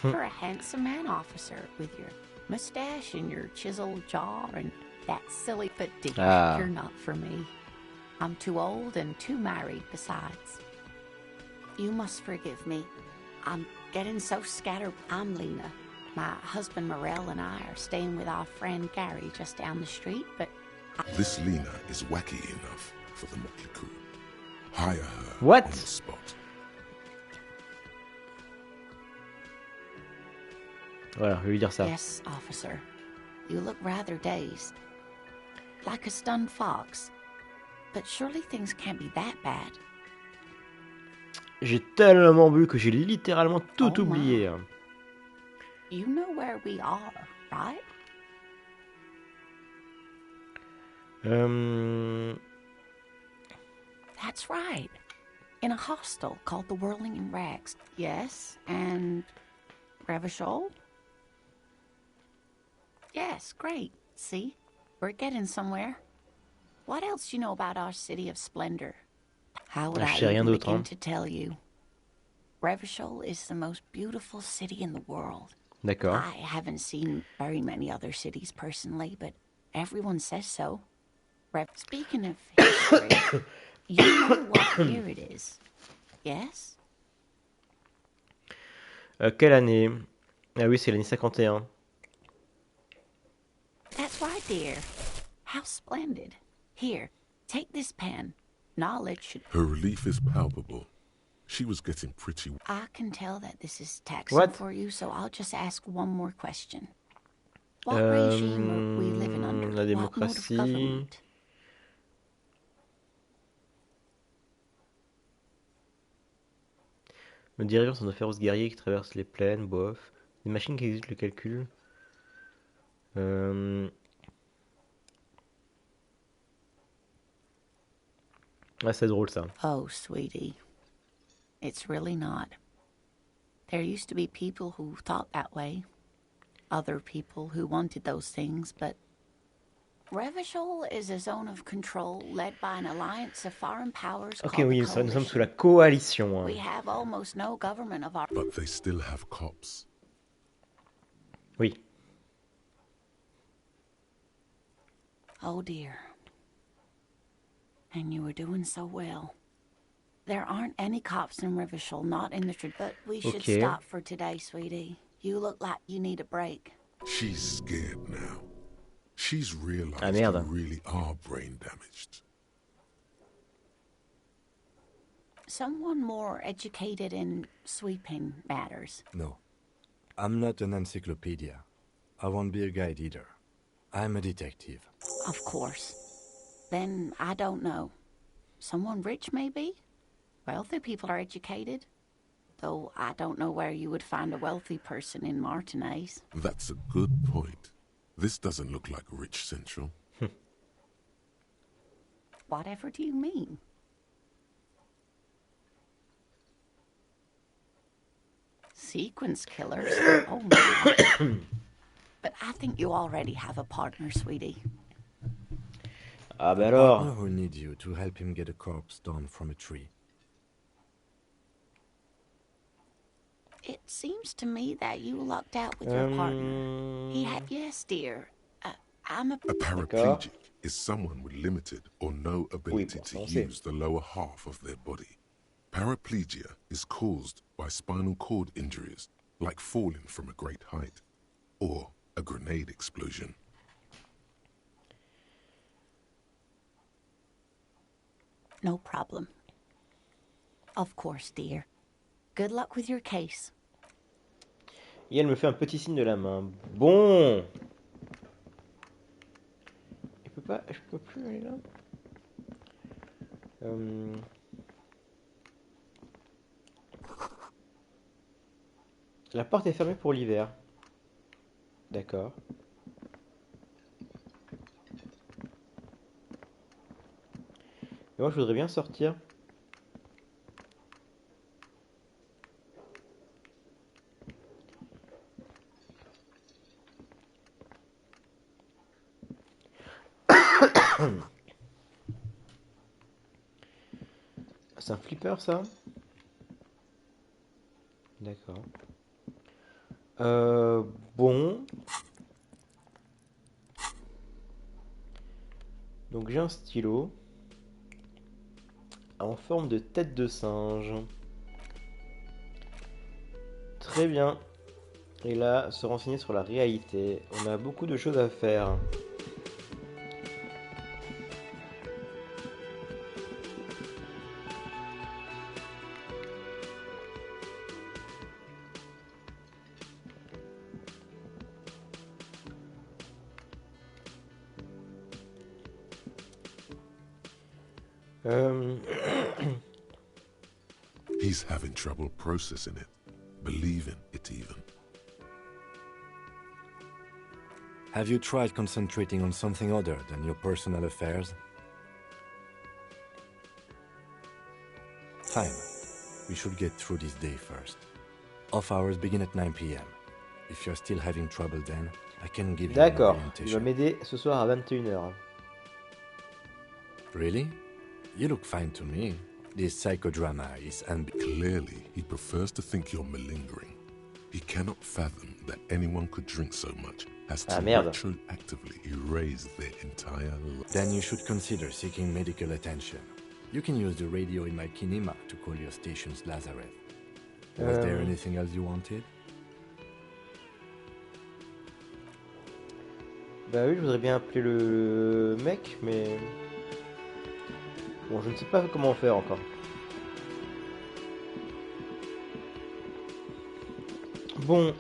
You're a handsome man, officer, with your mustache and your chiseled jaw and that silly but deep. Ah. You're not for me. I'm too old and too married besides. You must forgive me. I'm getting so scattered. I'm Lena. My husband Morel and I are staying with our friend Gary just down the street, but... This Lena is wacky enough for the motley crew. Hire her What? on the spot. Voilà, je vais lui dire ça. Yes, officer. You look rather dazed. Like a stunned fox. But surely things can't be that bad. J'ai tellement bu que j'ai littéralement tout Oh, oublié. wow. You know where we are, right? That's right. In a hostel called the Whirling in Rags. Yes, and Revachol? Yes, great. See? We're getting somewhere. What else do you know about our city of splendor? How would I even begin to tell you? Revachol is the most beautiful city in the world. D'accord. I haven't seen very many other cities personally, but everyone says so. Speaking of history, you know what year it is, yes? Quelle année? Ah oui, c'est l'année 51. That's right, dear. How splendid. Here, take this pen. Knowledge should... Her relief is palpable. She was getting pretty... I can tell that this is taxing for you, so I'll just ask one more question. What regime are we living under? La What mode of démocratie. government? Nous dirigeons sont de féroces guerriers qui traversent les plaines, bof. Des machines qui exécutent le calcul. Ah, c'est drôle ça. Oh, sweetie. It's really not. There used to be people who thought that way. Other people who wanted those things, but Revachol is a zone of control led by an alliance of foreign powers Ok, called oui, the nous sommes sous la Coalition. coalition. We have almost no government of our... But they still have cops. Oui. Oh dear. And you were doing so well. There aren't any cops in Revachol, not in the... But we should stop for today, sweetie. You look like you need a break. She's scared now. She's realized Ah, you merde. really are brain damaged. Someone more educated in sweeping matters. No. I'm not an encyclopedia. I won't be a guide either. I'm a detective. Of course. Then I don't know. Someone rich, maybe? Wealthy people are educated. Though I don't know where you would find a wealthy person in Martinez. That's a good point. This doesn't look like Rich Central. Whatever do you mean? Sequence killers? Oh my. But I think you already have a partner, sweetie. Ah bah A alors. partner who needs you to help him get a corpse down from a tree. It seems to me that you lucked out with your partner. He had... Yes, dear. I'm a... A paraplegic is someone with limited or no ability to use the lower half of their body. Paraplegia is caused by spinal cord injuries, like falling from a great height, or a grenade explosion. No problem. Of course, dear. Good luck with your case. Et elle me fait un petit signe de la main. Bon. Je peux plus aller là. La porte est fermée pour l'hiver. D'accord. Et moi je voudrais bien sortir. C'est un flipper ça? D'accord. Bon. Donc j'ai un stylo en forme de tête de singe. Très bien. Et là, se renseigner sur la réalité. On a beaucoup de choses à faire. He's having trouble processing it, believing it even. Have you tried concentrating on something other than your personal affairs? time. We should get through this day first. Off hours begin at 9 p.m. If you're still having trouble then, I can give you an D'accord, il va orientation. m'aider ce soir à 21h. Really? You look fine to me. This psychodrama is Clearly, he prefers to think you're malingering. He cannot fathom that anyone could drink so much as to retroactively erase their entire life. Then you should consider seeking medical attention. You can use the radio in my kinema to call your station's Lazareth. Was there anything else you wanted? Bah oui, je voudrais bien appeler le mec, mais... Bon, je ne sais pas comment faire encore. Bon,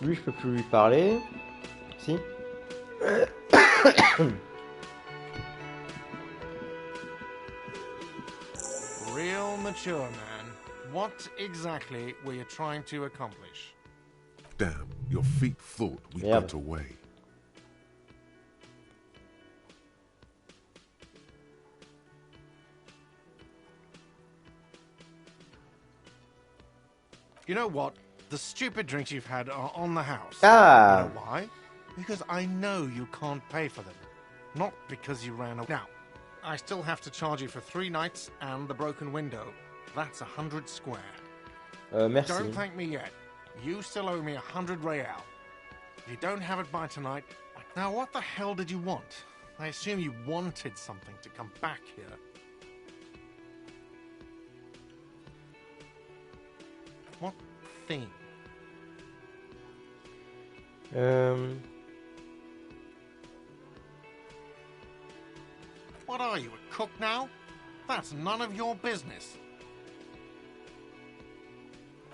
lui, je peux plus lui parler. Si. Real mature man. What exactly were you trying to accomplish? Damn, your feet thought we got away. You know what? The stupid drinks you've had are on the house. Ah! You know why? Because I know you can't pay for them. Not because you ran away. Now, I still have to charge you for 3 nights and the broken window. That's 100 square. Merci. Don't thank me yet. You still owe me 100 real. If you don't have it by tonight... Now, what the hell did you want? I assume you wanted something to come back here. What thing? What are you, a cook now? That's none of your business.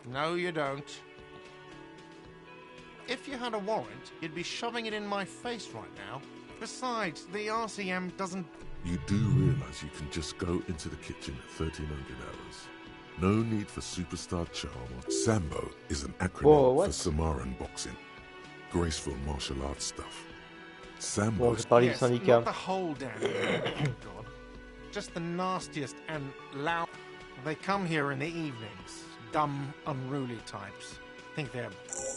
No, you don't. If you had a warrant, you'd be shoving it in my face right now. Besides, the RCM doesn't... You do realize you can just go into the kitchen at 1300 hours. No need for superstar charm. Sambo is an acronym for Samaran boxing. Graceful martial arts stuff. Sambo. Yes, not the whole damn thing, thank God. Just the nastiest and loud. They come here in the evenings. Dumb, unruly types. Think they're...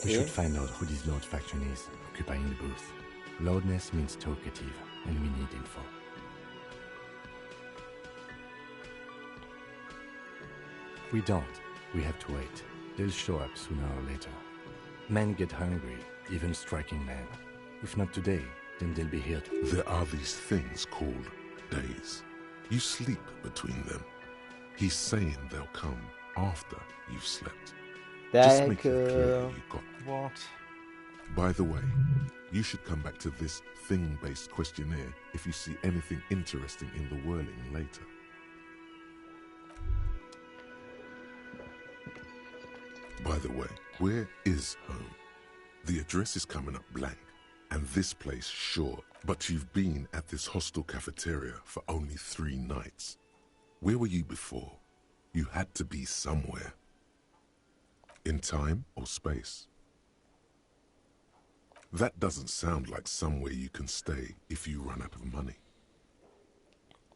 We should find out who this Lord faction is, occupying the booth. Loudness means talkative, and we need info. We don't. We have to wait. They'll show up sooner or later. Men get hungry, even striking men. If not today, then they'll be here. There are these things called days. You sleep between them. He's saying they'll come after you've slept. Just make it clear you got. What? By the way, you should come back to this thing-based questionnaire if you see anything interesting in the whirling later. By the way, where is home? The address is coming up blank, and this place sure, but you've been at this hostel cafeteria for only 3 nights. Where were you before? You had to be somewhere. In time or space? That doesn't sound like somewhere you can stay if you run out of money.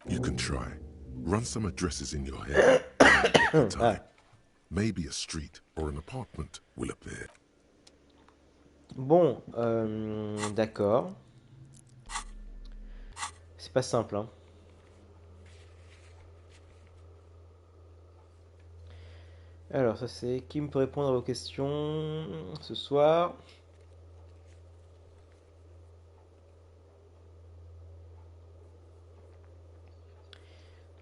You can try. Run some addresses in your head. Time. Maybe a street or an apartment will appear. Bon, d'accord. C'est pas simple, hein. Alors, ça c'est qui me peut répondre à vos questions ce soir?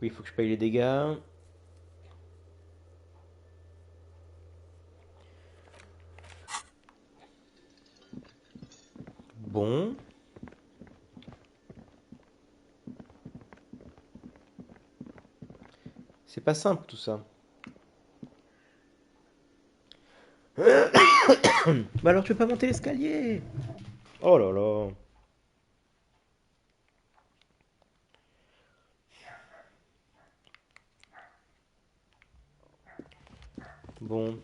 Oui, il faut que je paye les dégâts. Bon. C'est pas simple tout ça. Bah alors tu veux pas monter l'escalier? Oh là là. Bon.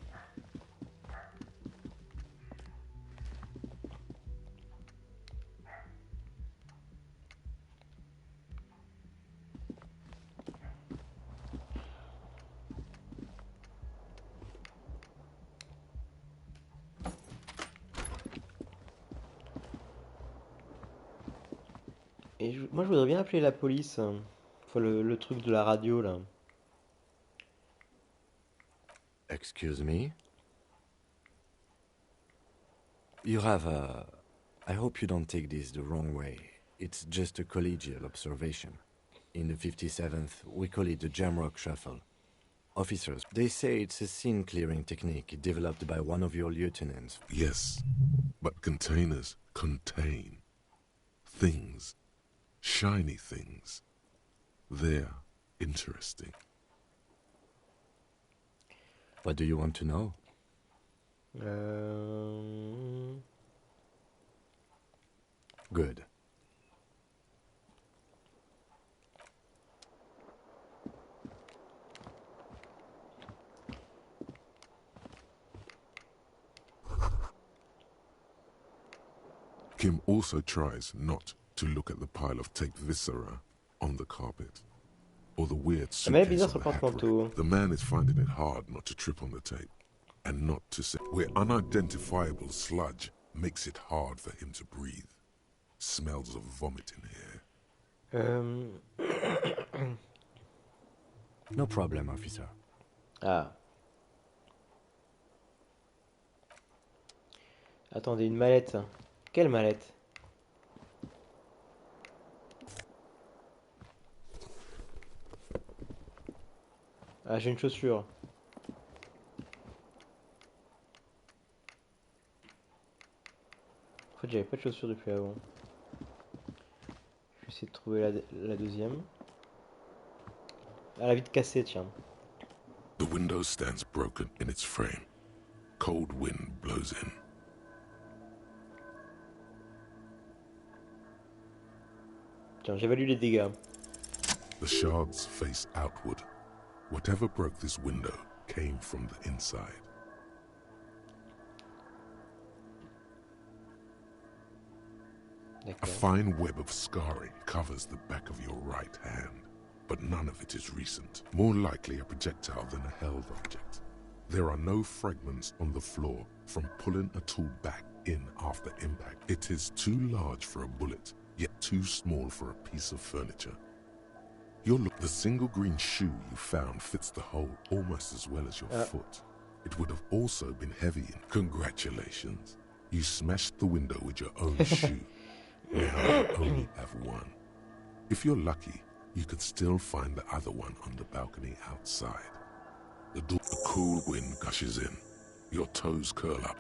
Et moi, je voudrais bien appeler la police. Enfin, le truc de la radio, là. Excuse me? You have a... I hope you don't take this the wrong way. It's just a collegial observation. In the 57th, we call it the Jamrock Shuffle. Officers, they say it's a scene-clearing technique developed by one of your lieutenants. Yes, but containers contain things, shiny things. They're interesting. What do you want to know? Good. Kim also tries not to look at the pile of taped viscera on the carpet, or the weird suitcase on the hat rack. The man is finding it hard not to trip on the tape, and not to say where unidentifiable sludge makes it hard for him to breathe. Smells of vomit in here. No problem, officer. Ah. Attendez, une mallette. Quelle mallette? Ah, j'ai une chaussure. En fait, j'avais pas de chaussure depuis avant. Je vais essayer de trouver la deuxième. Ah, la vitre cassée, tiens. The window stands broken in its frame. Cold wind blows in. Tiens, j'évalue les dégâts. The shards face outward. Whatever broke this window came from the inside. A fine web of scarring covers the back of your right hand, but none of it is recent. More likely a projectile than a held object. There are no fragments on the floor from pulling a tool back in after impact. It is too large for a bullet, yet too small for a piece of furniture. The single green shoe you found fits the hole almost as well as your foot. It would have also been heavy. Congratulations. You smashed the window with your own shoe. Now you only have one. If you're lucky, you could still find the other one on the balcony outside. The cool wind gushes in. Your toes curl up.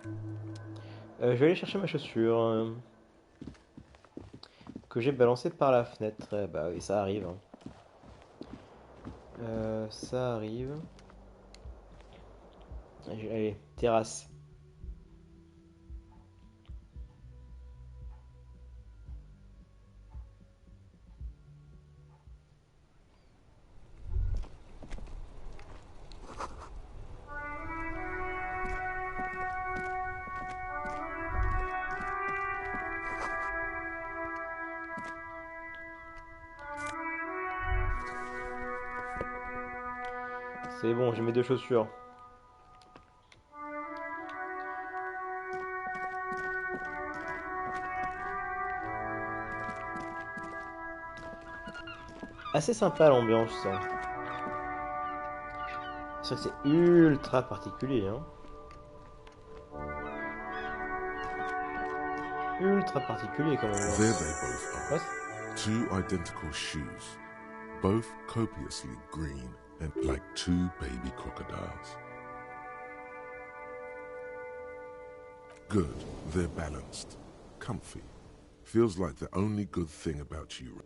Je vais aller chercher ma chaussure que j'ai balancée par la fenêtre. Bah oui, ça arrive. Hein. Ça arrive. Allez, terrasse. C'est bon, j'ai mes deux chaussures. Assez sympa l'ambiance. C'est vrai que c'est ultra particulier. Hein. Ultra particulier quand même. There they both are. What? Two identical shoes. Both copiously green and like two baby crocodiles. Good, they're balanced. Comfy. Feels like the only good thing about you.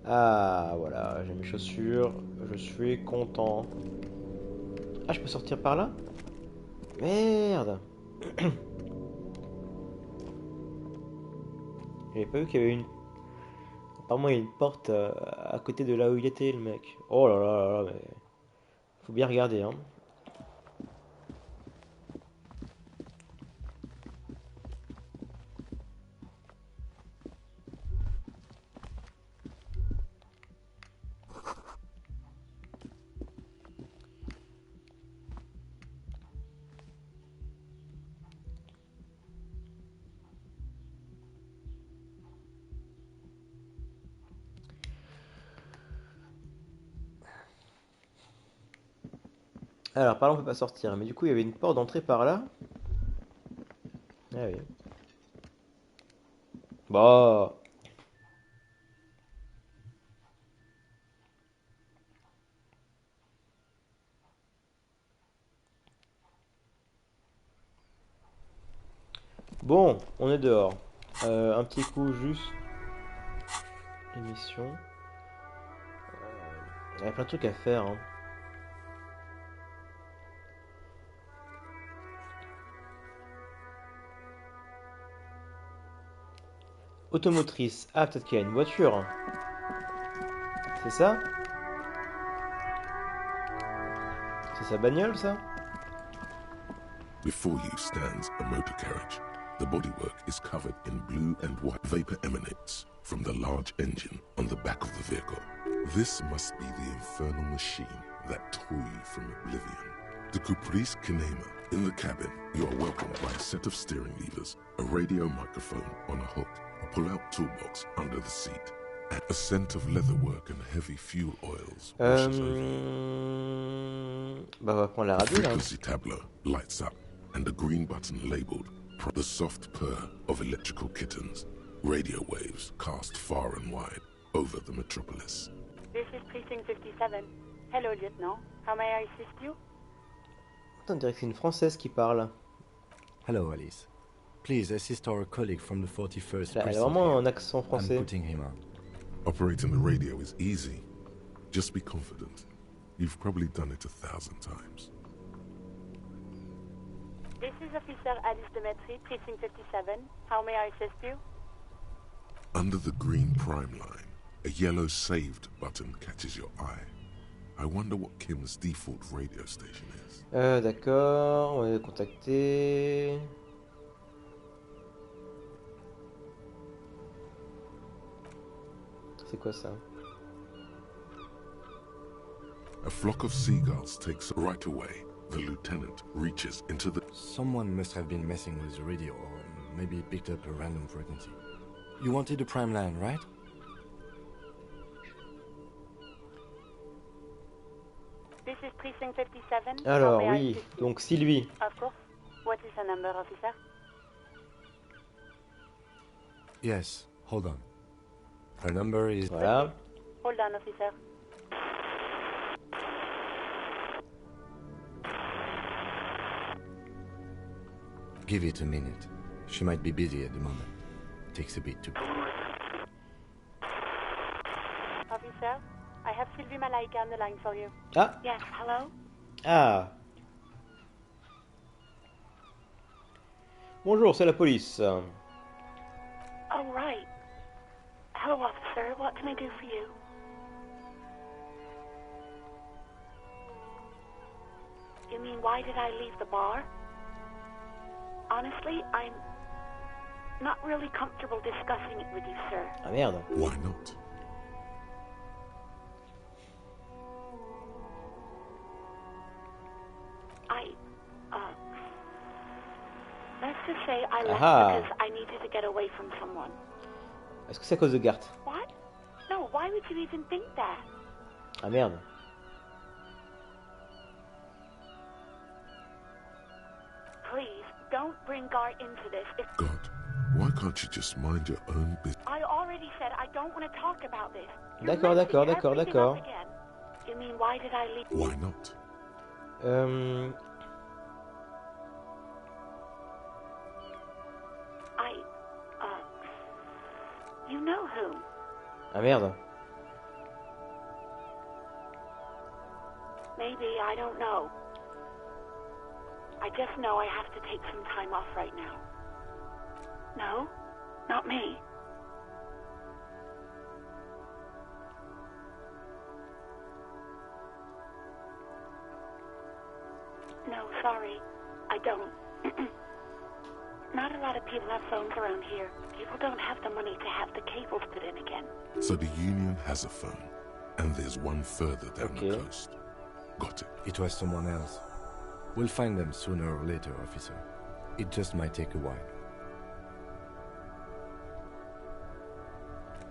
Ah, voilà, j'ai mes chaussures. Je suis content. Ah, je peux sortir par là? Merde! J'avais pas vu qu'il y avait une... Apparemment, il y a une porte à côté de là où il était, le mec. Oh là là là là, mais... Faut bien regarder, hein. Alors, par là, on peut pas sortir. Mais du coup, il y avait une porte d'entrée par là. Ah oui. Bah. Bon, on est dehors. Un petit coup, juste. Émission. Il y a plein de trucs à faire, hein. Automotrice. Ah, peut-être qu'il y a une voiture. C'est ça? C'est sa bagnole, ça? Before you stands a motor carriage. The bodywork is covered in blue and white. Vapor emanates from the large engine on the back of the vehicle. This must be the infernal machine that tore you from oblivion. The Caprice Kinema. In the cabin, you are welcomed by a set of steering levers, a radio microphone on a hook, a pull-out toolbox under the seat, and a scent of leatherwork and heavy fuel oils washes over you. Bah, on va prendre la The radio, là. frequency tableau lights up, and a green button labeled the soft purr of electrical kittens. Radio waves cast far and wide over the metropolis. This is Precinct 57. Hello, Lieutenant. How may I assist you? On dirait que c'est une Française qui parle. Hello, Alice. Please assist our colleague from the 41st Elle a precinct. vraiment un accent I'm français. putting him on. Operating the radio is easy. Just be confident. You've probably done it 1,000 times. This is Officer Alice Demetri, Precinct 57. How may I assist you? Under the green prime line, a yellow saved button catches your eye. I wonder what Kim's default radio station is. D'accord, on va contacter. C'est quoi ça? A flock of seagulls takes right away. The lieutenant reaches into the... Someone must have been messing with the radio, or maybe picked up a random frequency. You wanted the prime line, right? This is Precinct 57. Alors How may I oui, assist you? donc Sylvie. Of course. What is the number, officer? Yes, hold on. Her number is... Voilà. Hold on, officer. Give it a minute. She might be busy at the moment. Takes a bit to... Officer, I have Sylvie Malaika on the line for you. Ah, Yes, hello? ah. Bonjour, c'est la police. Oh, right. Hello, officer. What can I do for you? You mean, why did I leave the bar? Honestly, I'm not really comfortable discussing it with you, sir. Ah merde. Why not? Let's just say I left Aha. because I needed to get away from someone. Est-ce que c'est à cause de Gart? What? No, why would you even think that? Ah merde. Please, don't bring Gar into this. If God, why can't you just mind your own business? I already said I don't want to talk about this. D'accord, d'accord, d'accord, d'accord. You mean, why did I leave? Why not? You know who? Ah merde. Maybe, I don't know. I just know I have to take some time off right now. No, not me. No, sorry, I don't. Not a lot of people have phones around here. People don't have the money to have the cables put in again. So the Union has a phone, and there's one further down the coast. Got it. It was someone else. We'll find them sooner or later, officer. It just might take a while.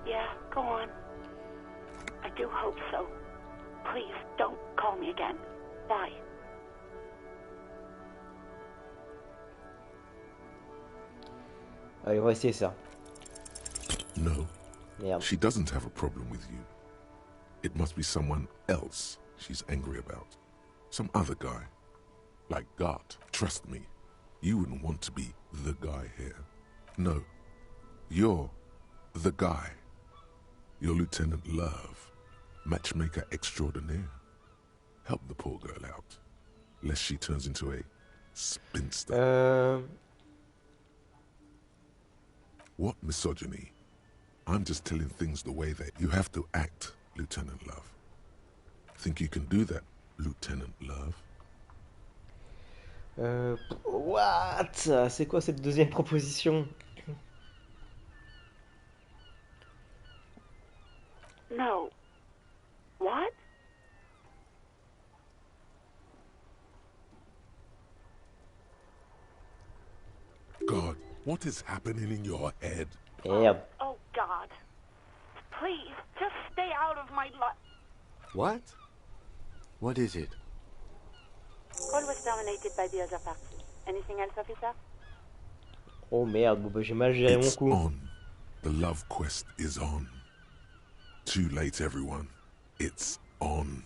Yeah, go on. I do hope so. Please, don't call me again. Bye. Allez, on va essayer ça. No, Merde. she doesn't have a problem with you. It must be someone else she's angry about. Some other guy. Like Gart. Trust me, you wouldn't want to be the guy here. No, you're the guy. You're Lieutenant Love, matchmaker extraordinaire. Help the poor girl out, lest she turns into a spinster. What misogyny? I'm just telling things the way that you have to act, Lieutenant Love. Think you can do that, Lieutenant Love? What? C'est quoi cette deuxième proposition? No. What? God, what is happening in your head? Merde. Oh, God. Please, just stay out of my life. What? What is it? Call was terminated by the other party. Anything else, officer? Oh merde, bon bah j'ai mal géré mon It's coup. on. The love quest is on. Too late, everyone. It's on.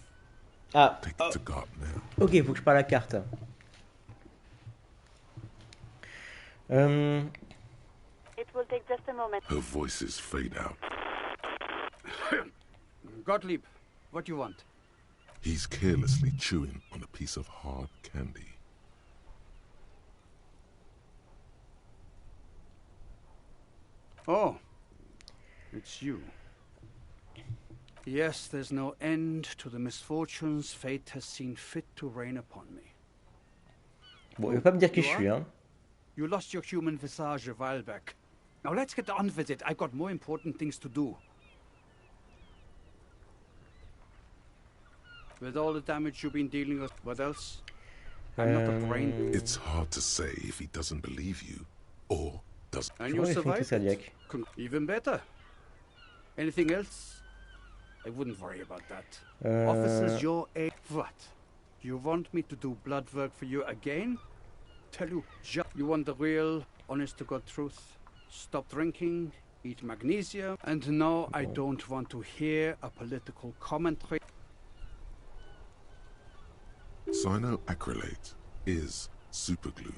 Ah, Take it to God now. ok, faut que je parle la carte. It will take just a moment. Her voices fade out. Gottlieb, what do you want? He's carelessly chewing on a piece of hard candy. Oh, it's you. Yes, there's no end to the misfortunes fate has seen fit to rain upon me. Bon, il va pas me dire qui je suis, hein. You lost your human visage a while back. Now let's get on with it. I've got more important things to do. With all the damage you've been dealing with, what else? I'm not a brain. It's hard to say if he doesn't believe you or doesn't. And Je you vois les fonds survived. cardiaques. Even better. Anything else? I wouldn't worry about that. Officers your age. What? You want me to do blood work for you again? Tell you, you want the real, honest-to-God truth. Stop drinking, eat magnesium, and no, I don't want to hear a political commentary. Cyanoacrylate is superglue.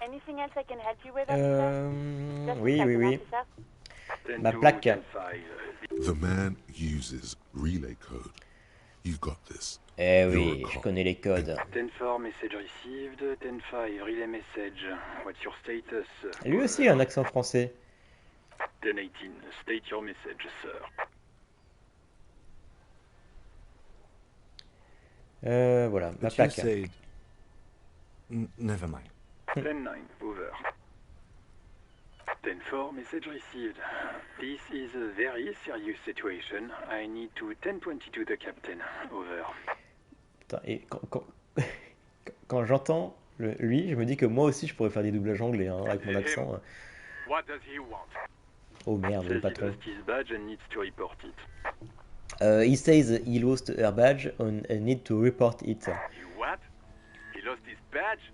Anything else I can help you with, officer? Just a Oui, second, oui, oui. officer. Ma plaque. The man uses relay code. You've got this. Eh oui, je connais les codes. 10-4 message received, 10-5 relay message. What's your status? Lui aussi a un accent français. 10-18, state your message, sir. Voilà, ma But you plaque. said... never mind. 10-9, over. 10-4 message received. This is a very serious situation. I need to 10-22 the captain. Over. Putain, et quand j'entends lui, je me dis que moi aussi je pourrais faire des doublages anglais hein, avec mon accent. What does he want? Oh merde, le Says he patron. lost his badge and needs to report it. He says he lost her badge and need to report it. You what? He lost his badge?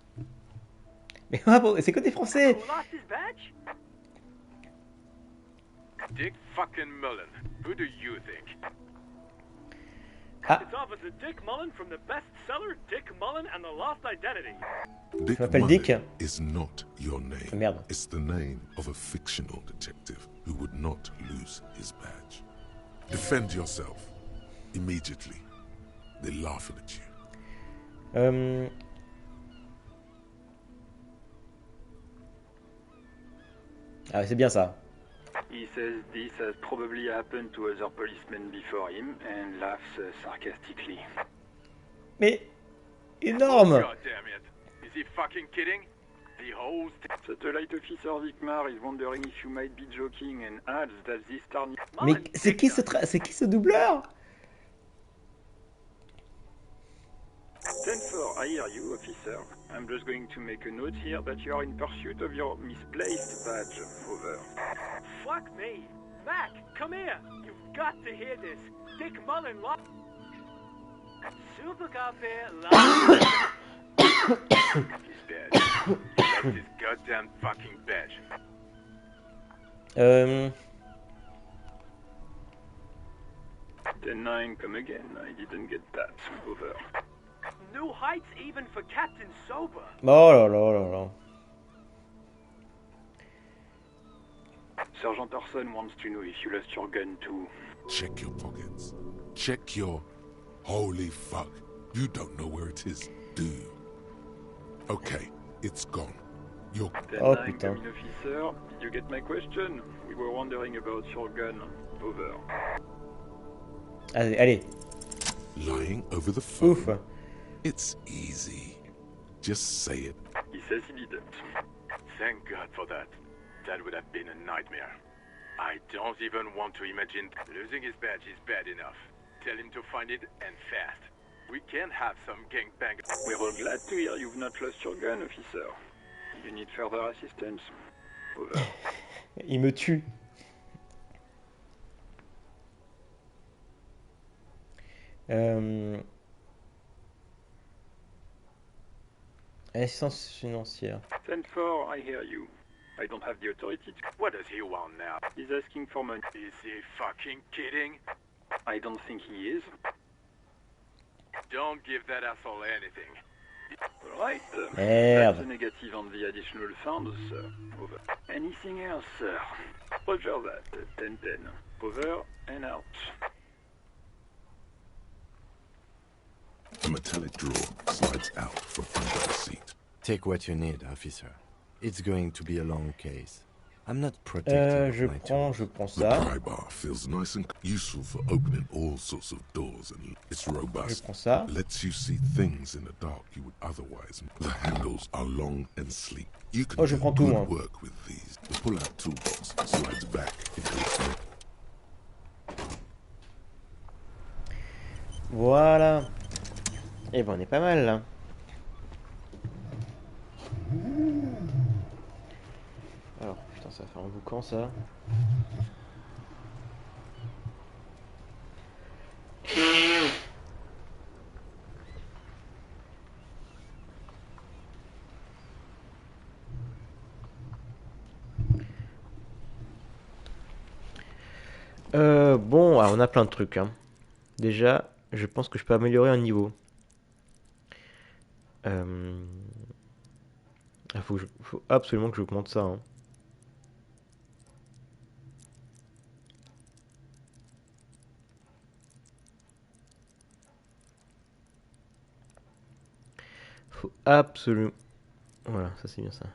Mais ah bon, c'est que des français. Who lost his badge? Dick fucking Mullen. Who do you think? Ah, It's Officer Dick Mullen from the bestseller Dick Mullen and the Lost Identity. Dick m'appelle Mullen Dick. is not your name. Merde. It's the name of a fictional detective who would not lose his badge. Defend yourself. Immediately. They're laughing at you. Ah, c'est bien ça. He says this has probably happened to other policemen before him and laughs sarcastically. Mais énorme. God damn it. Is he fucking kidding? The whole Satellite Officer Vikmar is wondering if you might be joking and adds that this star... Mais c'est qui ce doubleur? 10-4, I hear you, officer. I'm just going to make a note here that you are in pursuit of your misplaced badge. Over. Fuck me! Mac, come here! You've got to hear this! Dick Mullen lost... Super Cop here, That's his goddamn fucking badge. 10-9, come again. I didn't get that. Over. New heights even for Captain Sober. Oh là là là là. Sergeant Orson wants to know if you lost your gun too. Check your pockets. Check your... Holy fuck. You don't know where it is, do you? Okay, it's gone. You're... 10-9, come in, officer. Did you get my question? We were wondering about your gun. Over. Allez. Lying over the phone. Ouf. It's easy. Just say it. He says he didn't. Thank God for that. That would have been a nightmare. I don't even want to imagine. Losing his badge is bad enough. Tell him to find it, and fast. We can have some gangbang. We're all glad to hear you've not lost your gun, officer. You need further assistance. Over. Il me tue. Assistance financière. 10-4, I hear you. I don't have the authority to... What does he want now? He's asking for money. Is he fucking kidding? I don't think he is. Don't give that asshole anything. Alright. Merde. That's a negative on the additional funds, sir. Over. Anything else, sir? Roger that. 10-10. Over and out. A metallic drawer slides out from under the seat. Take what you need, officer. It's going to be a long case. I'm not protecting je my prends tools. The pry bar feels nice and useful for opening all sorts of doors, and it's Je robust. prends ça. Lets you see things in the dark you would otherwise. The handles are long and sleek. You can Oh, je do prends tout, good moi. work with these. The pull-out toolbox slides back into its neck. Voilà. Et ben on est pas mal là. Alors, putain, ça va faire un boucan ça. Bon, alors on a plein de trucs. Hein. Déjà, je pense que je peux améliorer un niveau. Faut absolument que j'augmente ça. Hein. Faut absolument... Voilà, ça c'est bien ça.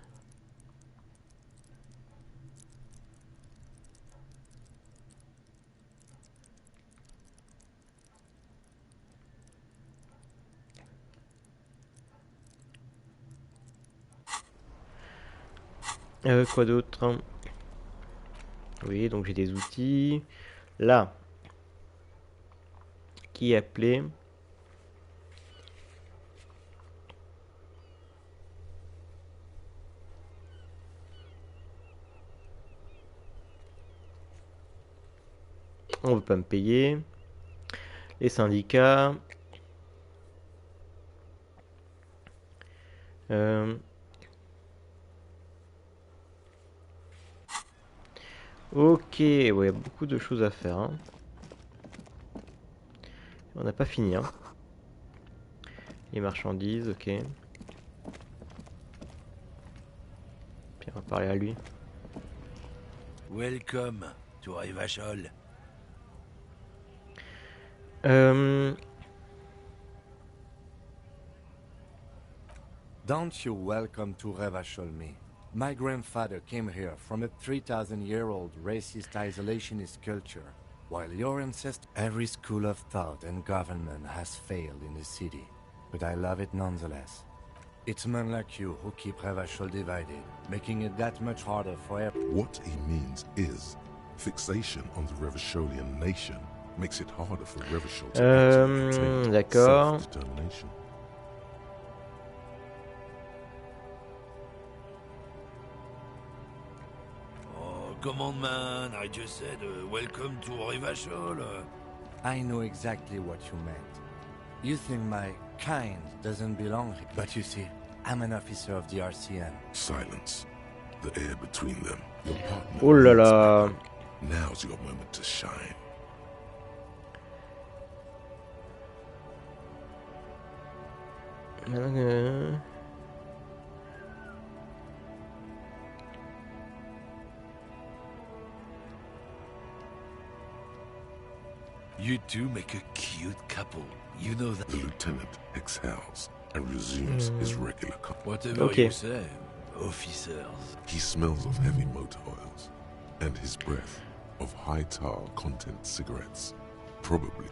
Quoi d'autre? Oui, donc j'ai des outils. Là. Qui est appelé? On veut pas me payer. Les syndicats. Ok, ouais, beaucoup de choses à faire. Hein. On n'a pas fini. Hein. Les marchandises, ok. Puis on va parler à lui. Welcome to Revachol. Don't you welcome to Revachol me. My grandfather came here from a 3,000-year-old racist isolationist culture, while your ancestors... Every school of thought and government has failed in the city, but I love it nonetheless. It's men like you who keep Revachol divided, making it that much harder for everyone. What he means is, fixation on the Revacholian nation makes it harder for Revachol to actually d'accord. self-determination. Come on, man, I just said welcome to Revachol. I know exactly what you meant. You think my kind doesn't belong here. But you see, I'm an officer of the RCM. Silence. The air between them. Your partner. Oh là là. Now's your moment to shine. You two make a cute couple. You know that. The lieutenant exhales and resumes his regular Whatever you say, officers. He smells of heavy motor oils and his breath of high tar content cigarettes. Probably.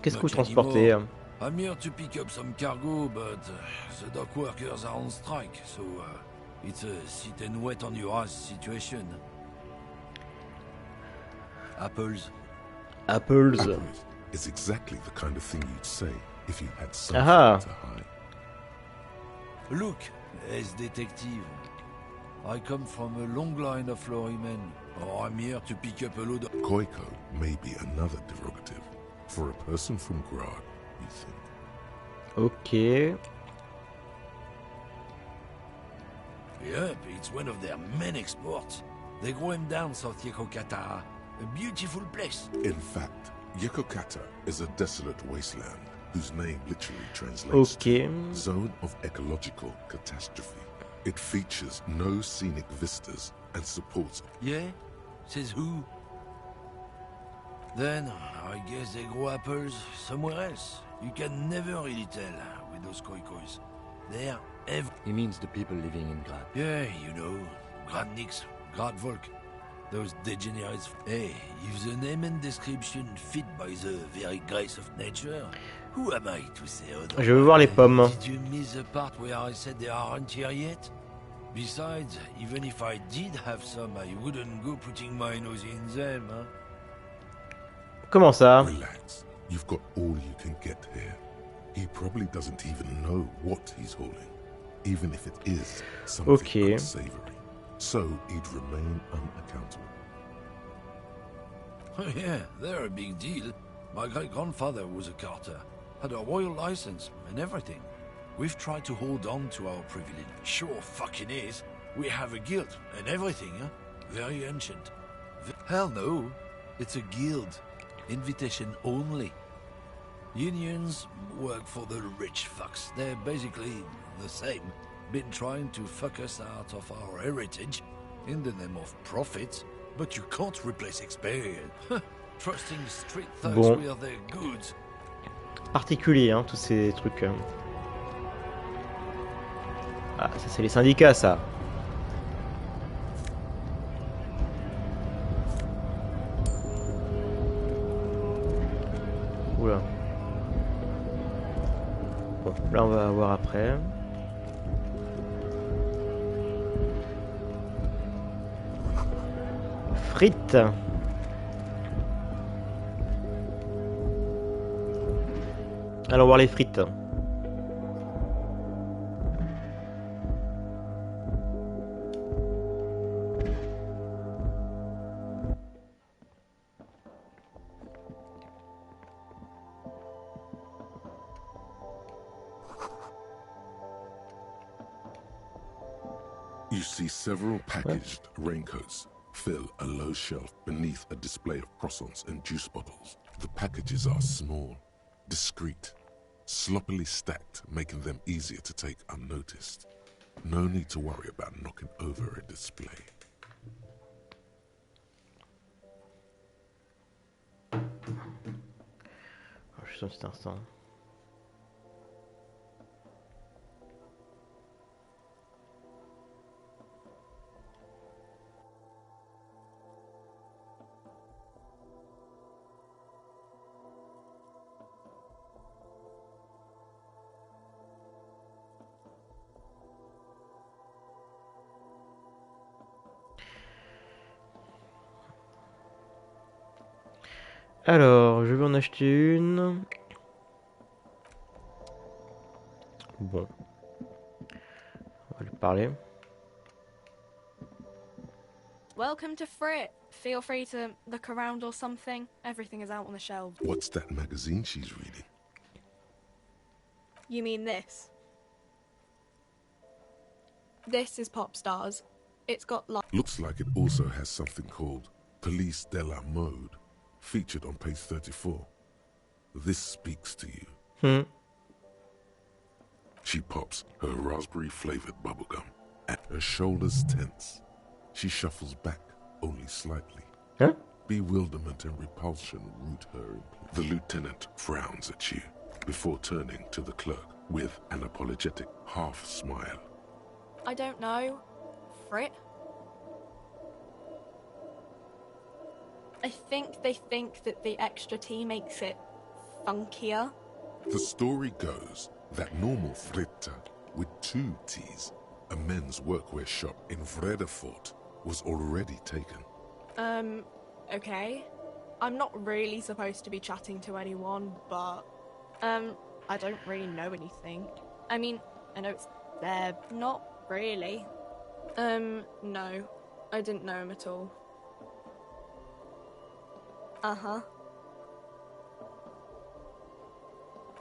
Qu'est-ce que vous transportez? I'm here to pick up some cargo, but the dock workers are on strike, so it's a sit and wait on your ass situation. Apples. Apples. It's exactly the kind of thing you'd say if you had something to hide. Look, as detective, I come from a long line of lorrymen. Oh, I'm here to pick up a load of... Koiko may be another derogative for a person from Grad, you think. Okay. Yep, it's one of their main exports. They grow him down South Yekokata, a beautiful place. In fact, Yekokata is a desolate wasteland whose name literally translates to Zone of Ecological Catastrophe. It features no scenic vistas and supports... Yeah? Says who? Then, I guess they grow apples somewhere else. You can never really tell with those koikos. They're He means the people living in Grad. Yeah, you know, Gradniks, Gradvolk. Those degenerates. Hey, if the name and description fit by the very grace of nature, who am I to say otherwise? Je veux voir les pommes. Did you miss the part where I said they aren't here yet? Besides, even if I did have some, I wouldn't go putting my nose in them, huh? Comment ça? Relax. You've got all you can get here. He probably doesn't even know what he's hauling, even if it is something unsavory. So he'd remain unaccountable. Oh yeah, they're a big deal. My great-grandfather was a carter, had a royal license and everything. We've tried to hold on to our privilege. Sure fucking is. We have a guild and everything, huh? Very ancient. Hell no. It's a guild. Invitation only. Unions work for the rich fucks. They're basically the same. Been trying to fuck us out of our heritage in the name of profit, but you can't replace experience. Trusting street thugs with their goods. Particulier, hein, tous ces trucs. Ah, ça c'est les syndicats, ça. Oula. Bon, là on va voir après. Frites. Allons voir les frites. You see several packaged raincoats fill a low shelf beneath a display of croissants and juice bottles. The packages are small, discreet, sloppily stacked, making them easier to take unnoticed. No need to worry about knocking over a display. Juste un petit instant. Alors, je vais en acheter une. Bon. On va lui parler. Welcome to Frit. Feel free to look around or something. Everything is out on the shelves. What's that magazine she's reading? You mean this? This is Pop Stars. It's got Looks like it also has something called Police de la Mode, featured on page 34. This speaks to you. She pops her raspberry-flavored bubblegum. Her shoulders tense. She shuffles back, only slightly. Huh? Bewilderment and repulsion root her. The lieutenant frowns at you before turning to the clerk with an apologetic half-smile. I don't know. Frit? I think they think that the extra T makes it funkier. The story goes that normal Fritta, with 2 T's, a men's workwear shop in Vredefort, was already taken. Okay. I'm not really supposed to be chatting to anyone, but, I don't really know anything. I mean, I know it's there. Not really. No. I didn't know him at all. Uh-huh.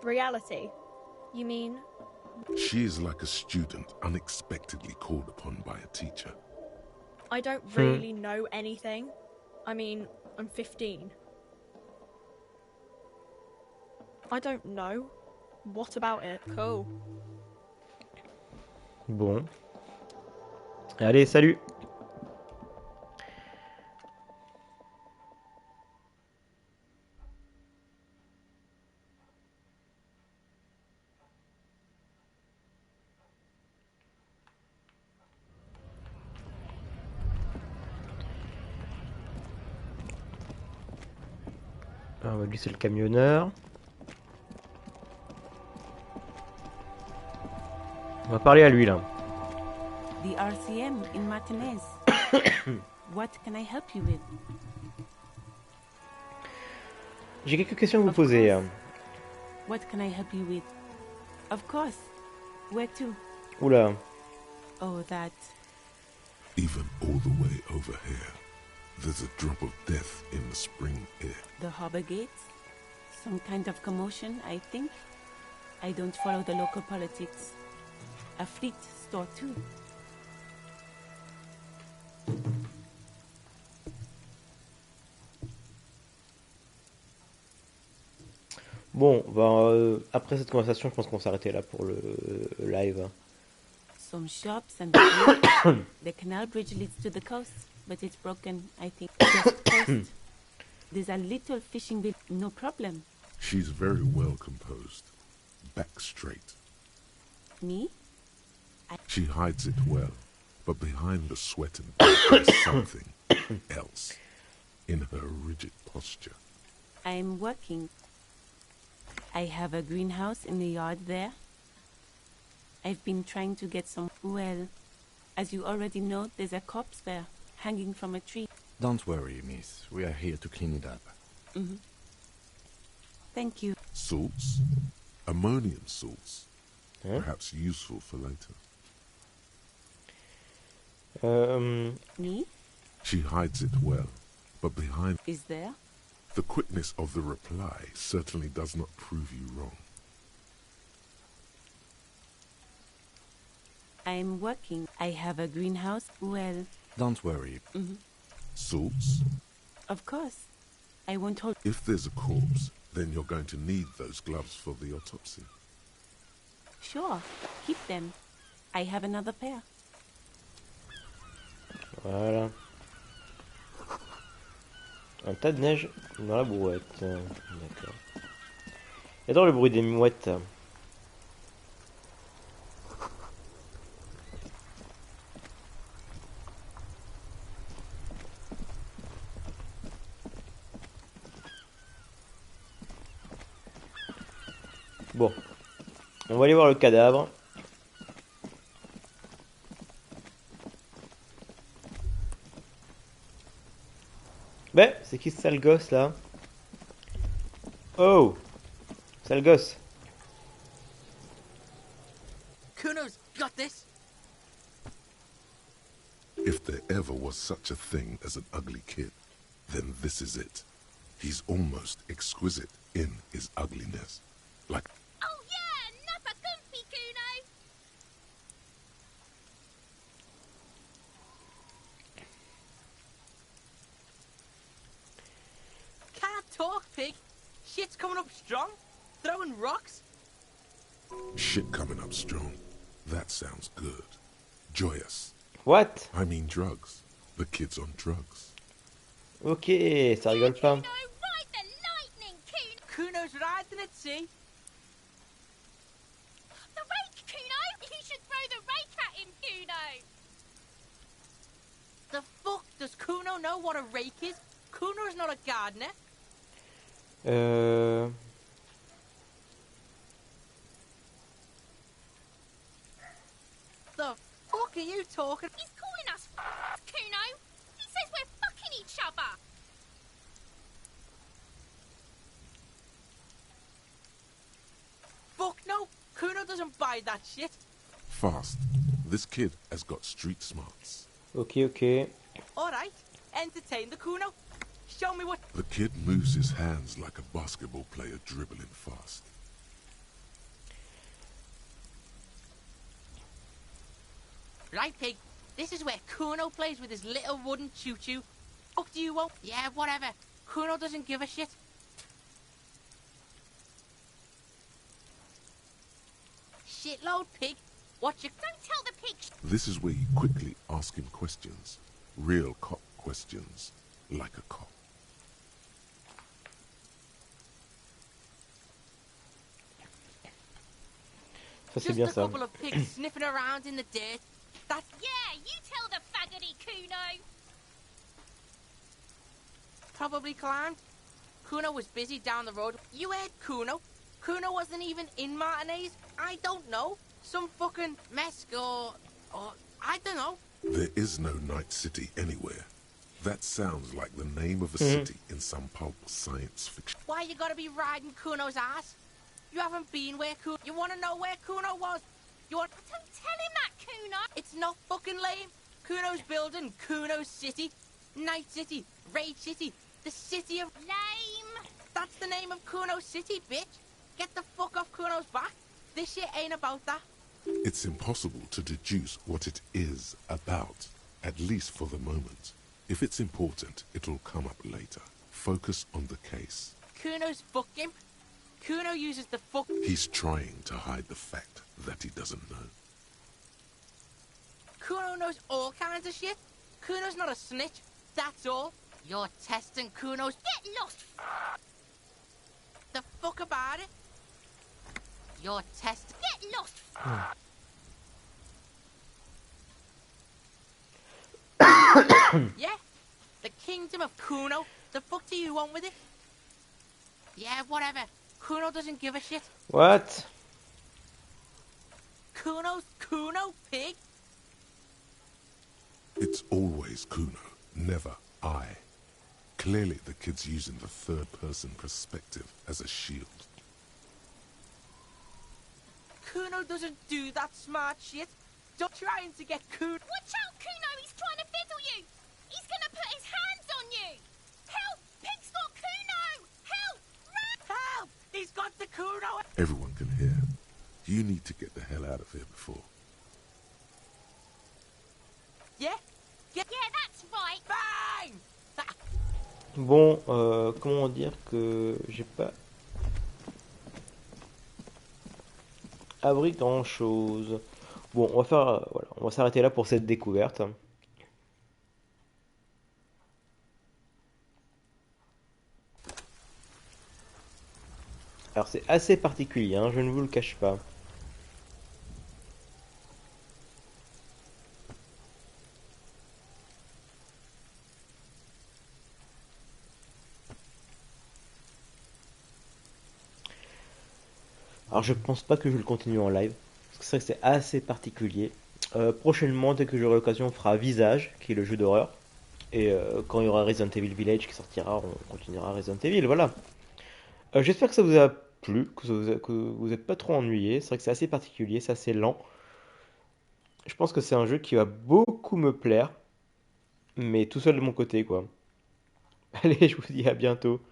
Reality? You mean? She is like a student unexpectedly called upon by a teacher. I don't really know anything. I mean, I'm 15. I don't know. What about it? Cool. Bon. Allez, salut. Alors, lui, c'est le camionneur. On va parler à lui, là. The RCM in Martinez. What can I help you with? J'ai quelques questions à vous poser. What can I help you with? Of course. Where to? Oula. Oh, that. Even all the way over here, there's a drop of death in the spring air. The harbor gates? Some kind of commotion, I think. I don't follow the local politics. A fleet store too. Bon, ben, après cette conversation, je pense qu'on va s'arrêter là pour le live. Some shops and the canal bridge leads to the coast, but it's broken, I think. Just coast. There's a little fishing bit, no problem. She's very well composed, back straight. Me? She hides it well, but behind the sweat and there's something else in her rigid posture. I'm working. I have a greenhouse in the yard there. I've been trying to get some... Well, as you already know, there's a corpse there, hanging from a tree. Don't worry, miss. We are here to clean it up. Mm-hmm. Thank you. Salts? Ammonium salts. Perhaps useful for later. Me? She hides it well, but behind... Is there? The quickness of the reply certainly does not prove you wrong. I'm working. I have a greenhouse. Well... Don't worry. Mm-hmm. Salts? Of course. I won't hold... If there's a corpse, then you're going to need those gloves for the autopsy. Sure. Keep them. I have another pair. Voilà. Un tas de neige dans la brouette. D'accord. J'adore le bruit des mouettes. Bon. On va aller voir le cadavre. Ben, c'est qui ce sale gosse là? Oh! Sale gosse! Kuno's got this! If there ever was such a thing as an ugly kid, then this is it. He's almost exquisite in his ugliness. Like... Oh yeah! Nappa Gumpy, Kuno! pig. Shit's coming up strong. Throwing rocks. Shit coming up strong. That sounds good. Joyous. What? I mean drugs. The kid's on drugs. Ok, ça rigole pas. Kuno's riding at sea. The rake, Kuno! You should throw the rake at him, Kuno! The fuck? Does Kuno know what a rake is? Kuno's not a gardener. The fuck are you talking? He's calling us Kuno. He says we're fucking each other. Fuck no. Kuno doesn't buy that shit. Fast. This kid has got street smarts. Ok, ok. Alright. Entertain the Kuno. Show me what... The kid moves his hands like a basketball player dribbling fast. Right, pig. This is where Kuno plays with his little wooden choo-choo. Fuck do you want? Yeah, whatever. Kuno doesn't give a shit. Shitload, pig. What you... Don't tell the pig... This is where you quickly ask him questions. Real cop questions. Like a cop. Ça c'est Just bien a ça. couple of pigs sniffing around in the dirt. That... Yeah, you tell the faggoty Kuno. Probably climbed. Kuno was busy down the road. You heard Kuno? Kuno wasn't even in Martinez. I don't know. Some fucking mess or I don't know. There is no Night City anywhere. That sounds like the name of a city in some pulp science fiction. Why you gotta be riding Kuno's ass? You haven't been where Kuno... You wanna know where Kuno was? You want... Don't tell him that, Kuno. It's not fucking lame. Kuno's building Kuno's City. Night City. Raid City. The city of... Lame. That's the name of Kuno's City, bitch. Get the fuck off Kuno's back. This shit ain't about that. It's impossible to deduce what it is about, at least for the moment. If it's important, it'll come up later. Focus on the case. Kuno's fucking... Kuno uses the fuck... He's trying to hide the fact that he doesn't know. Kuno knows all kinds of shit. Kuno's not a snitch. That's all. You're testing Kuno's... Get lost. The fuck about it? You're testing... Get lost. Yeah? The kingdom of Kuno? The fuck do you want with it? Yeah, whatever. Kuno doesn't give a shit. What? Kuno's Kuno, pig? It's always Kuno, never I. Clearly the kid's using the third-person perspective as a shield. Kuno doesn't do that smart shit. Don't trying to get Kuno. Watch out, Kuno. He's trying to fiddle you. He's gonna put his hands on you. Help! Pig's got Kuno. Help! Run! Help! He's got the Kuno. Everyone can hear. You need to get the hell out of here before. Yeah? Yeah, that's right. Bang! Bon, comment dire que j'ai pas appris grand chose. Bon, on va faire, voilà, on va s'arrêter là pour cette découverte. Alors c'est assez particulier, hein, je ne vous le cache pas. Alors je pense pas que je le continue en live, parce que c'est vrai que c'est assez particulier. Prochainement, dès que j'aurai l'occasion, on fera Visage, qui est le jeu d'horreur. Et quand il y aura Resident Evil Village qui sortira, on continuera Resident Evil, voilà. J'espère que ça vous a plu, que vous n'êtes pas trop ennuyé. C'est vrai que c'est assez particulier, c'est assez lent. Je pense que c'est un jeu qui va beaucoup me plaire, mais tout seul de mon côté, quoi. Allez, je vous dis à bientôt.